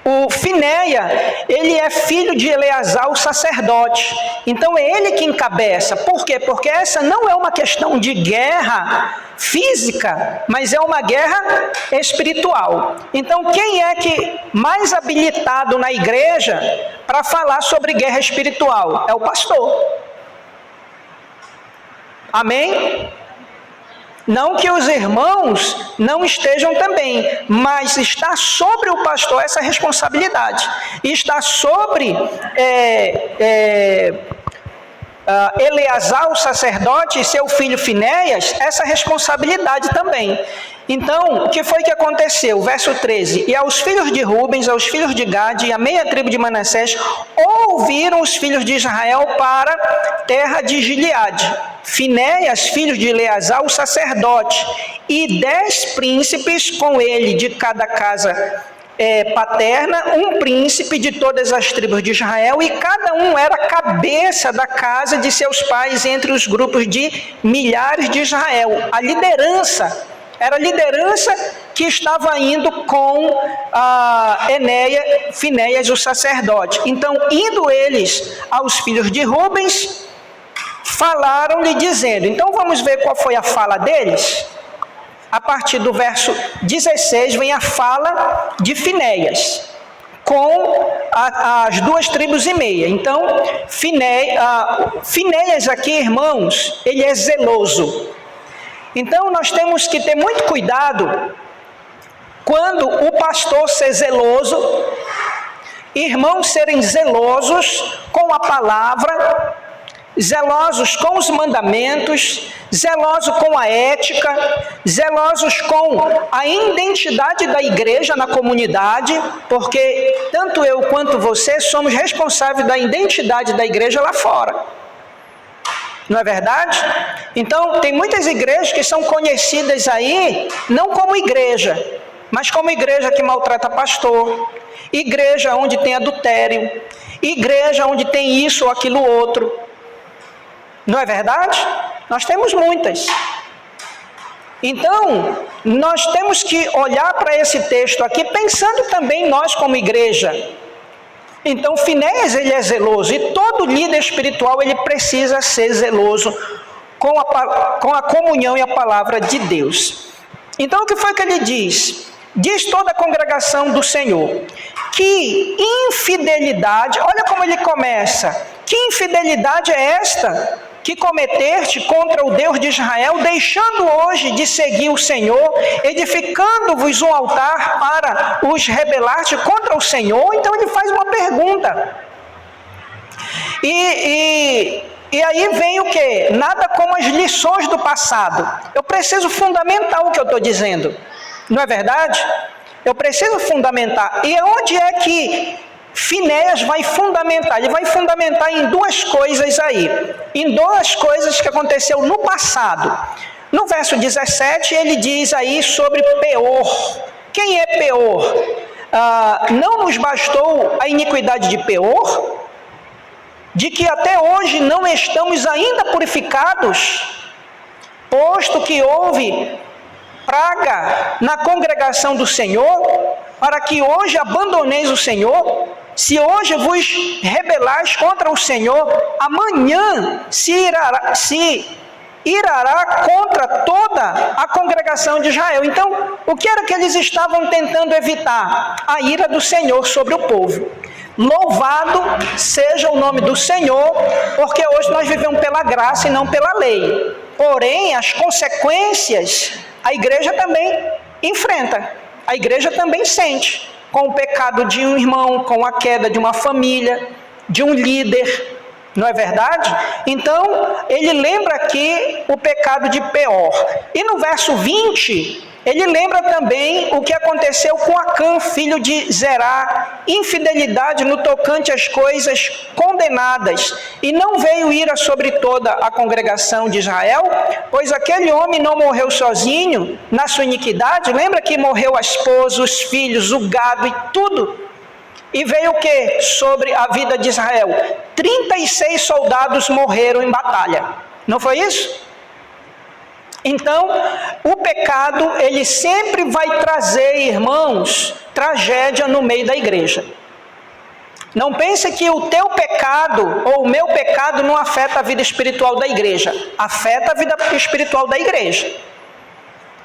o Finéia, ele é filho de Eleazar, o sacerdote. Então é ele que encabeça. Por quê? Porque essa não é uma questão de guerra física, mas é uma guerra espiritual. Então quem é que mais habilitado na igreja para falar sobre guerra espiritual? É o pastor. Amém? Não que os irmãos não estejam também, mas está sobre o pastor essa responsabilidade. E está sobre Eleazar, o sacerdote, e seu filho Finéias, essa responsabilidade também. Então, o que foi que aconteceu? Verso 13. E aos filhos de Rubens, aos filhos de Gade e a meia tribo de Manassés, ouviram os filhos de Israel para terra de Gileade. Finéias, filhos de Eleazar, o sacerdote, e 10 príncipes com ele de cada casa paterna, um príncipe de todas as tribos de Israel, e cada um era cabeça da casa de seus pais entre os grupos de milhares de Israel. A liderança era a liderança que estava indo com Finéias, o sacerdote. Então, indo eles aos filhos de Rubens, falaram-lhe dizendo. Então, vamos ver qual foi a fala deles. A partir do verso 16, vem a fala de Finéias, com as 2 tribos e meia. Então, Finéias aqui, irmãos, ele é zeloso. Então, nós temos que ter muito cuidado quando o pastor ser zeloso, irmãos serem zelosos com a palavra, zelosos com os mandamentos, zelosos com a ética, zelosos com a identidade da igreja na comunidade, porque tanto eu quanto você somos responsáveis da identidade da igreja lá fora. Não é verdade? Então, tem muitas igrejas que são conhecidas aí, não como igreja, mas como igreja que maltrata pastor, igreja onde tem adultério, igreja onde tem isso ou aquilo outro. Não é verdade? Nós temos muitas. Então, nós temos que olhar para esse texto aqui, pensando também nós como igreja. Então, Finéias, ele é zeloso, e todo líder espiritual, ele precisa ser zeloso com a comunhão e a palavra de Deus. Então, o que foi que ele diz? Diz toda a congregação do Senhor, que infidelidade, olha como ele começa, que infidelidade é esta que cometeste contra o Deus de Israel, deixando hoje de seguir o Senhor, edificando-vos um altar para os rebelar-te contra o Senhor? Então ele faz uma pergunta. E aí vem o quê? Nada como as lições do passado. Eu preciso fundamentar o que eu estou dizendo. Não é verdade? Eu preciso fundamentar. E onde é que Finéias vai fundamentar? Ele vai fundamentar em 2 coisas aí. Em 2 coisas que aconteceu no passado. No verso 17, ele diz aí sobre Peor. Quem é Peor? Não nos bastou a iniquidade de Peor, de que até hoje não estamos ainda purificados, posto que houve praga na congregação do Senhor, para que hoje abandoneis o Senhor. Se hoje vos rebelais contra o Senhor, amanhã se irará contra toda a congregação de Israel. Então, o que era que eles estavam tentando evitar? A ira do Senhor sobre o povo. Louvado seja o nome do Senhor, porque hoje nós vivemos pela graça e não pela lei. Porém, as consequências a igreja também enfrenta, a igreja também sente, com o pecado de um irmão, com a queda de uma família, de um líder, não é verdade? Então, ele lembra aqui o pecado de Peor. E no verso 20, ele lembra também o que aconteceu com Acã, filho de Zerá, infidelidade no tocante às coisas condenadas. E não veio ira sobre toda a congregação de Israel, pois aquele homem não morreu sozinho na sua iniquidade. Lembra que morreu a esposa, os filhos, o gado e tudo? E veio o que sobre a vida de Israel? 36 soldados morreram em batalha. Não foi isso? Então, o pecado, ele sempre vai trazer, irmãos, tragédia no meio da igreja. Não pense que o teu pecado ou o meu pecado não afeta a vida espiritual da igreja. Afeta a vida espiritual da igreja.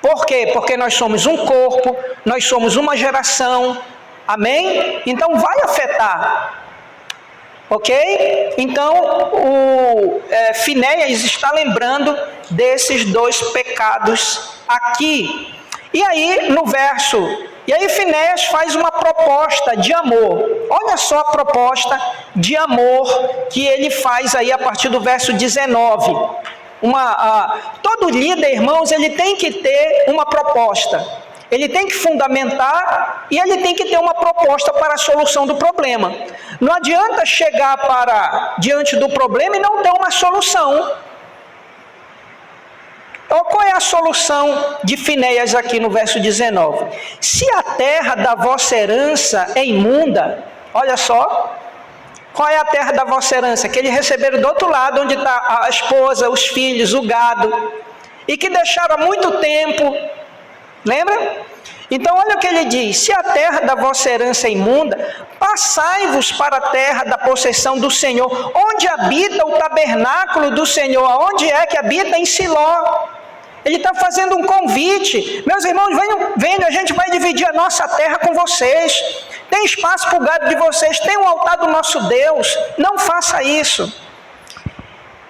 Por quê? Porque nós somos um corpo, nós somos uma geração. Amém? Então vai afetar. Ok? Então, Finéias está lembrando desses dois pecados aqui. E aí, no verso... E aí, Finéias faz uma proposta de amor. Olha só a proposta de amor que ele faz aí a partir do verso 19. Todo líder, irmãos, ele tem que ter uma proposta. Ele tem que fundamentar e ele tem que ter uma proposta para a solução do problema. Não adianta chegar diante do problema e não ter uma solução. Então, qual é a solução de Finéias aqui no verso 19? Se a terra da vossa herança é imunda, olha só, qual é a terra da vossa herança? Que eles receberam do outro lado, onde está a esposa, os filhos, o gado, e que deixaram há muito tempo. Lembra? Então olha o que ele diz: se a terra da vossa herança é imunda, passai-vos para a terra da possessão do Senhor, onde habita o tabernáculo do Senhor. Aonde é que habita? Em Siló. Ele está fazendo um convite: meus irmãos, venham, a gente vai dividir a nossa terra com vocês, tem espaço para o gado de vocês, tem um altar do nosso Deus, não faça isso.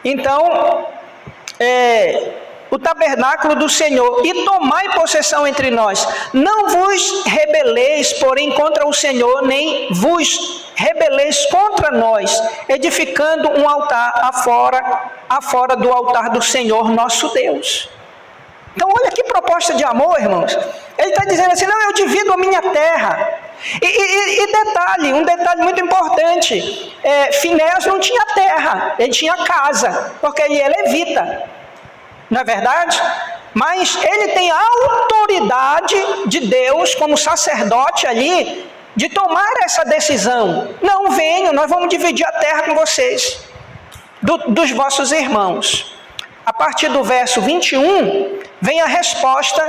Então, o tabernáculo do Senhor, e tomai possessão entre nós. Não vos rebeleis, porém, contra o Senhor, nem vos rebeleis contra nós, edificando um altar afora do altar do Senhor nosso Deus. Então, olha que proposta de amor, irmãos. Ele está dizendo assim: não, eu divido a minha terra. E um detalhe muito importante: Finéias não tinha terra, ele tinha casa, porque ele é levita. Não é verdade? Mas ele tem a autoridade de Deus, como sacerdote ali, de tomar essa decisão. Não, venham, nós vamos dividir a terra com vocês, dos vossos irmãos. A partir do verso 21, vem a resposta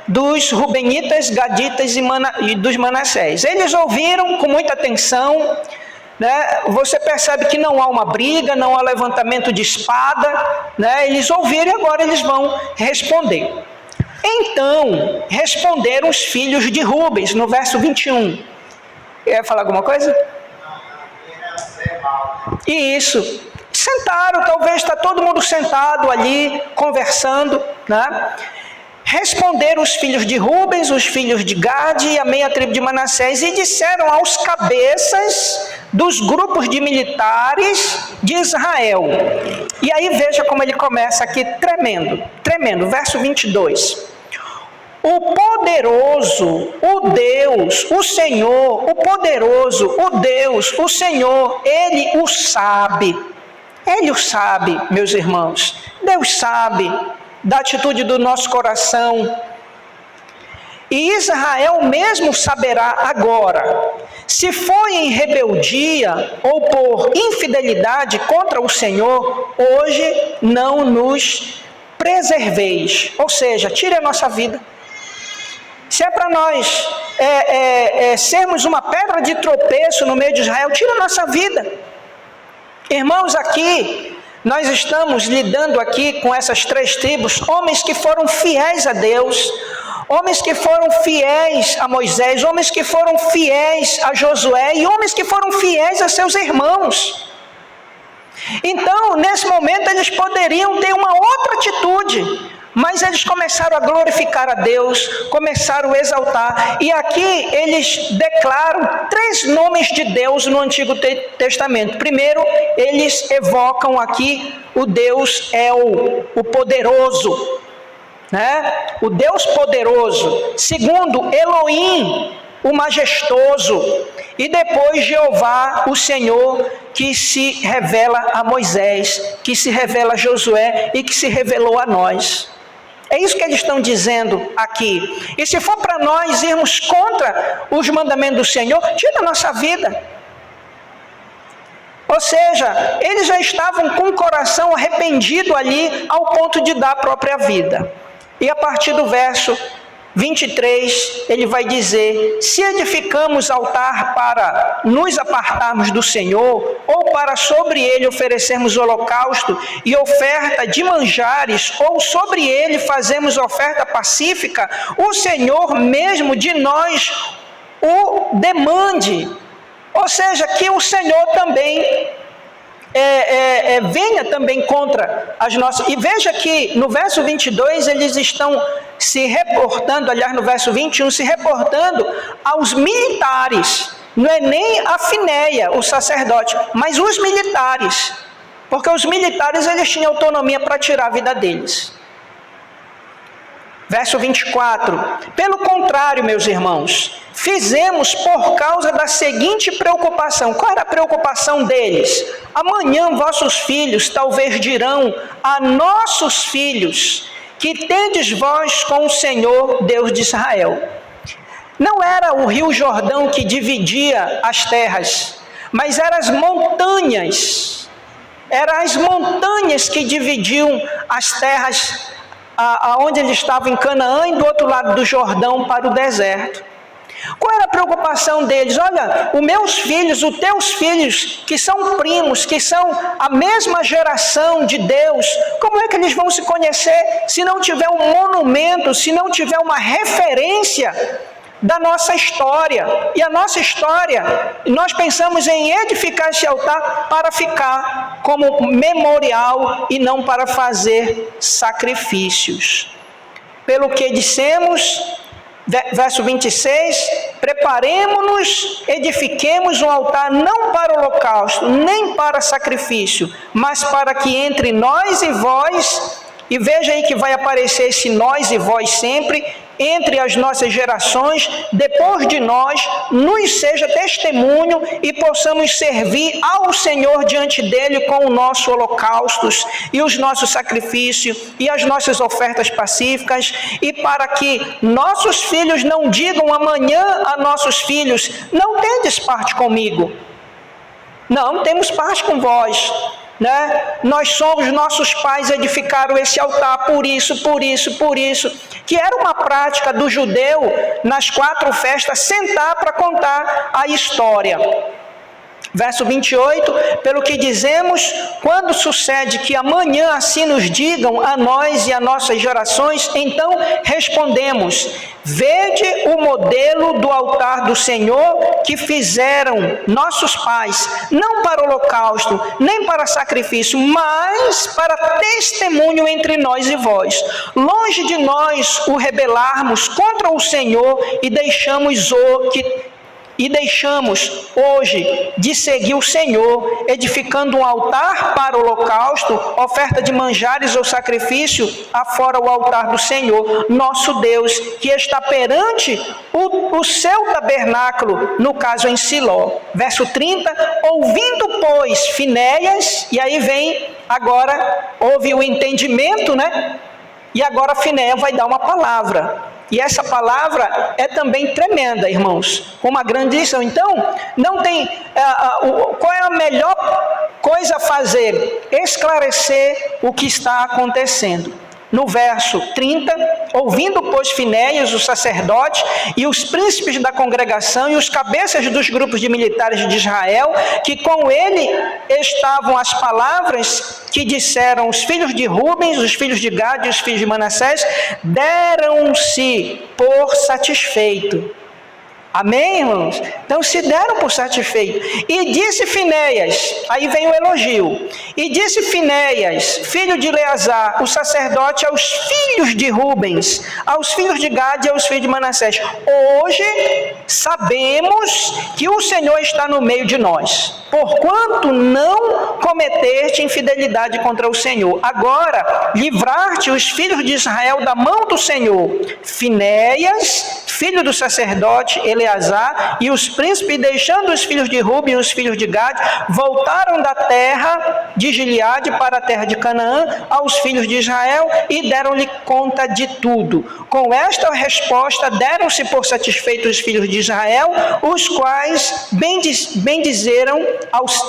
dos Rubenitas, Gaditas e dos Manassés. Eles ouviram com muita atenção. Né? Você percebe que não há uma briga, não há levantamento de espada, né? Eles ouviram e agora eles vão responder. Então, responderam os filhos de Rubens, no verso 21. Quer falar alguma coisa? Isso. Sentaram, talvez está todo mundo sentado ali, conversando, né? Responderam os filhos de Rubens, os filhos de Gade e a meia tribo de Manassés, e disseram aos cabeças dos grupos de militares de Israel. E aí veja como ele começa aqui, tremendo, verso 22. O poderoso, o Deus, o Senhor, o poderoso, o Deus, o Senhor, Ele o sabe. Ele o sabe, meus irmãos. Deus sabe. da atitude do nosso coração. E Israel mesmo saberá agora, se foi em rebeldia ou por infidelidade contra o Senhor, hoje não nos preserveis, ou seja, tire a nossa vida. Se é para nós sermos uma pedra de tropeço no meio de Israel, tire a nossa vida. Irmãos, aqui nós estamos lidando aqui com essas 3 tribos, homens que foram fiéis a Deus, homens que foram fiéis a Moisés, homens que foram fiéis a Josué e homens que foram fiéis a seus irmãos. Então, nesse momento, eles poderiam ter uma outra atitude, mas eles começaram a glorificar a Deus, começaram a exaltar. E aqui eles declaram 3 nomes de Deus no Antigo Testamento. Primeiro, eles evocam aqui o Deus o poderoso, né? O Deus poderoso. Segundo, Elohim, o majestoso. E depois Jeová, o Senhor, que se revela a Moisés, que se revela a Josué e que se revelou a nós. É isso que eles estão dizendo aqui. E se for para nós irmos contra os mandamentos do Senhor, tira a nossa vida. Ou seja, eles já estavam com o coração arrependido ali ao ponto de dar a própria vida. E a partir do verso 23, ele vai dizer: se edificamos altar para nos apartarmos do Senhor, ou para sobre ele oferecermos holocausto e oferta de manjares, ou sobre ele fazemos oferta pacífica, o Senhor mesmo de nós o demande. Ou seja, que o Senhor também venha também contra as nossas... E veja que no verso 22 eles estão se reportando, aliás no verso 21, se reportando aos militares. Não é nem a Finéia, o sacerdote, mas os militares. Porque os militares eles tinham autonomia para tirar a vida deles. Verso 24. Pelo contrário, meus irmãos, fizemos por causa da seguinte preocupação. Qual era a preocupação deles? Amanhã vossos filhos talvez dirão a nossos filhos: que tendes vós com o Senhor Deus de Israel. Não era o rio Jordão que dividia as terras, mas eram as montanhas. Eram as montanhas que dividiam as terras aonde eles estavam em Canaã e do outro lado do Jordão para o deserto. Qual era a preocupação deles? Olha, os meus filhos, os teus filhos, que são primos, que são a mesma geração de Deus, como é que eles vão se conhecer se não tiver um monumento, se não tiver uma referência da nossa história? E a nossa história, nós pensamos em edificar esse altar para ficar como memorial e não para fazer sacrifícios. Pelo que dissemos, verso 26, preparemo-nos, edifiquemos um altar não para holocausto, nem para sacrifício, mas para que entre nós e vós, e veja aí que vai aparecer esse nós e vós sempre, entre as nossas gerações, depois de nós, nos seja testemunho e possamos servir ao Senhor diante dele com os nossos holocaustos e os nossos sacrifícios e as nossas ofertas pacíficas, e para que nossos filhos não digam amanhã a nossos filhos: não tendes parte comigo. Não, temos parte com vós. Né? Nós somos, nossos pais edificaram esse altar por isso, que era uma prática do judeu nas 4 festas, sentar para contar a história. Verso 28, pelo que dizemos, quando sucede que amanhã assim nos digam a nós e a nossas gerações, então respondemos: vede o modelo do altar do Senhor que fizeram nossos pais, não para holocausto, nem para sacrifício, mas para testemunho entre nós e vós. Longe de nós o rebelarmos contra o Senhor e deixamos hoje de seguir o Senhor, edificando um altar para o holocausto, oferta de manjares ou sacrifício, afora o altar do Senhor, nosso Deus, que está perante o seu tabernáculo, no caso em Siló. Verso 30, ouvindo, pois, Finéias, e aí vem agora, houve o entendimento, né? E agora Finéia vai dar uma palavra. E essa palavra é também tremenda, irmãos, com uma grande lição. Então, não tem... qual é a melhor coisa a fazer? Esclarecer o que está acontecendo. No verso 30, ouvindo, pois, Finéias, o sacerdote, e os príncipes da congregação, e os cabeças dos grupos de militares de Israel, que com ele estavam as palavras que disseram os filhos de Rubens, os filhos de Gade e os filhos de Manassés, deram-se por satisfeito. Amém, irmãos? Então se deram por satisfeito. E disse Finéias, aí vem o elogio, e disse Finéias, filho de Eleazar, o sacerdote, aos filhos de Rubens, aos filhos de Gade e aos filhos de Manassés: hoje sabemos que o Senhor está no meio de nós, porquanto não cometeste infidelidade contra o Senhor. Agora, livrar-te os filhos de Israel da mão do Senhor. Finéias, filho do sacerdote Eleazar, e os príncipes, deixando os filhos de Rubem e os filhos de Gade, voltaram da terra de Gileade para a terra de Canaã aos filhos de Israel e deram-lhe conta de tudo. Com esta resposta, deram-se por satisfeitos os filhos de Israel, os quais bendizeram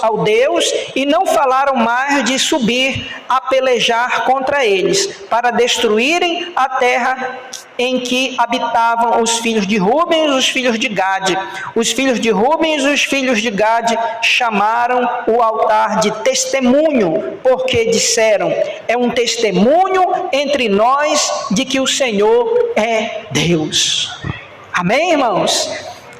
ao Deus e não falaram mais de subir a pelejar contra eles, para destruírem a terra em que habitavam os filhos de Rubem e os filhos de Gade. Os filhos de Rubem e os filhos de Gade chamaram o altar de testemunho, porque disseram: é um testemunho entre nós de que o Senhor é Deus. Amém, irmãos?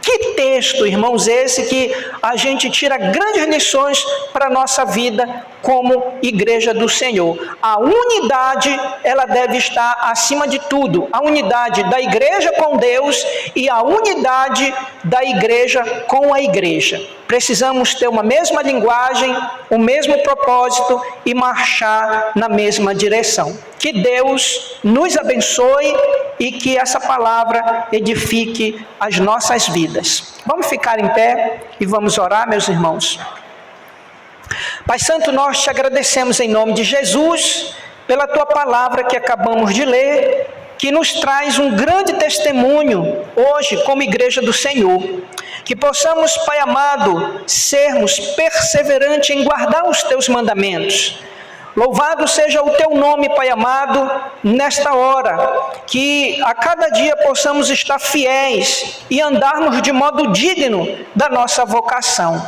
Que texto, irmãos, esse que a gente tira grandes lições para a nossa vida como igreja do Senhor. A unidade, ela deve estar acima de tudo. A unidade da igreja com Deus e a unidade da igreja com a igreja. Precisamos ter uma mesma linguagem, o mesmo propósito e marchar na mesma direção. Que Deus nos abençoe e que essa palavra edifique as nossas vidas. Vamos ficar em pé e vamos orar, meus irmãos. Pai Santo, nós te agradecemos em nome de Jesus pela tua palavra que acabamos de ler, que nos traz um grande testemunho hoje como igreja do Senhor. Que possamos, Pai amado, sermos perseverantes em guardar os teus mandamentos. Louvado seja o teu nome, Pai amado, nesta hora, que a cada dia possamos estar fiéis e andarmos de modo digno da nossa vocação.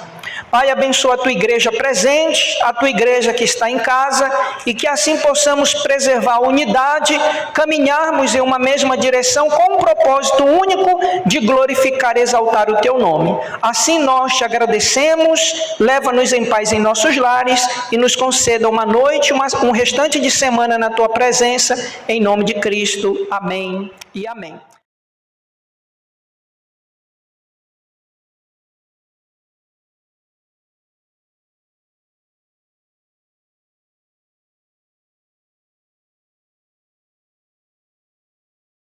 Pai, abençoa a tua igreja presente, a tua igreja que está em casa, e que assim possamos preservar a unidade, caminharmos em uma mesma direção com um propósito único de glorificar e exaltar o teu nome. Assim nós te agradecemos, leva-nos em paz em nossos lares e nos conceda uma noite, um restante de semana na tua presença, em nome de Cristo. Amém e amém.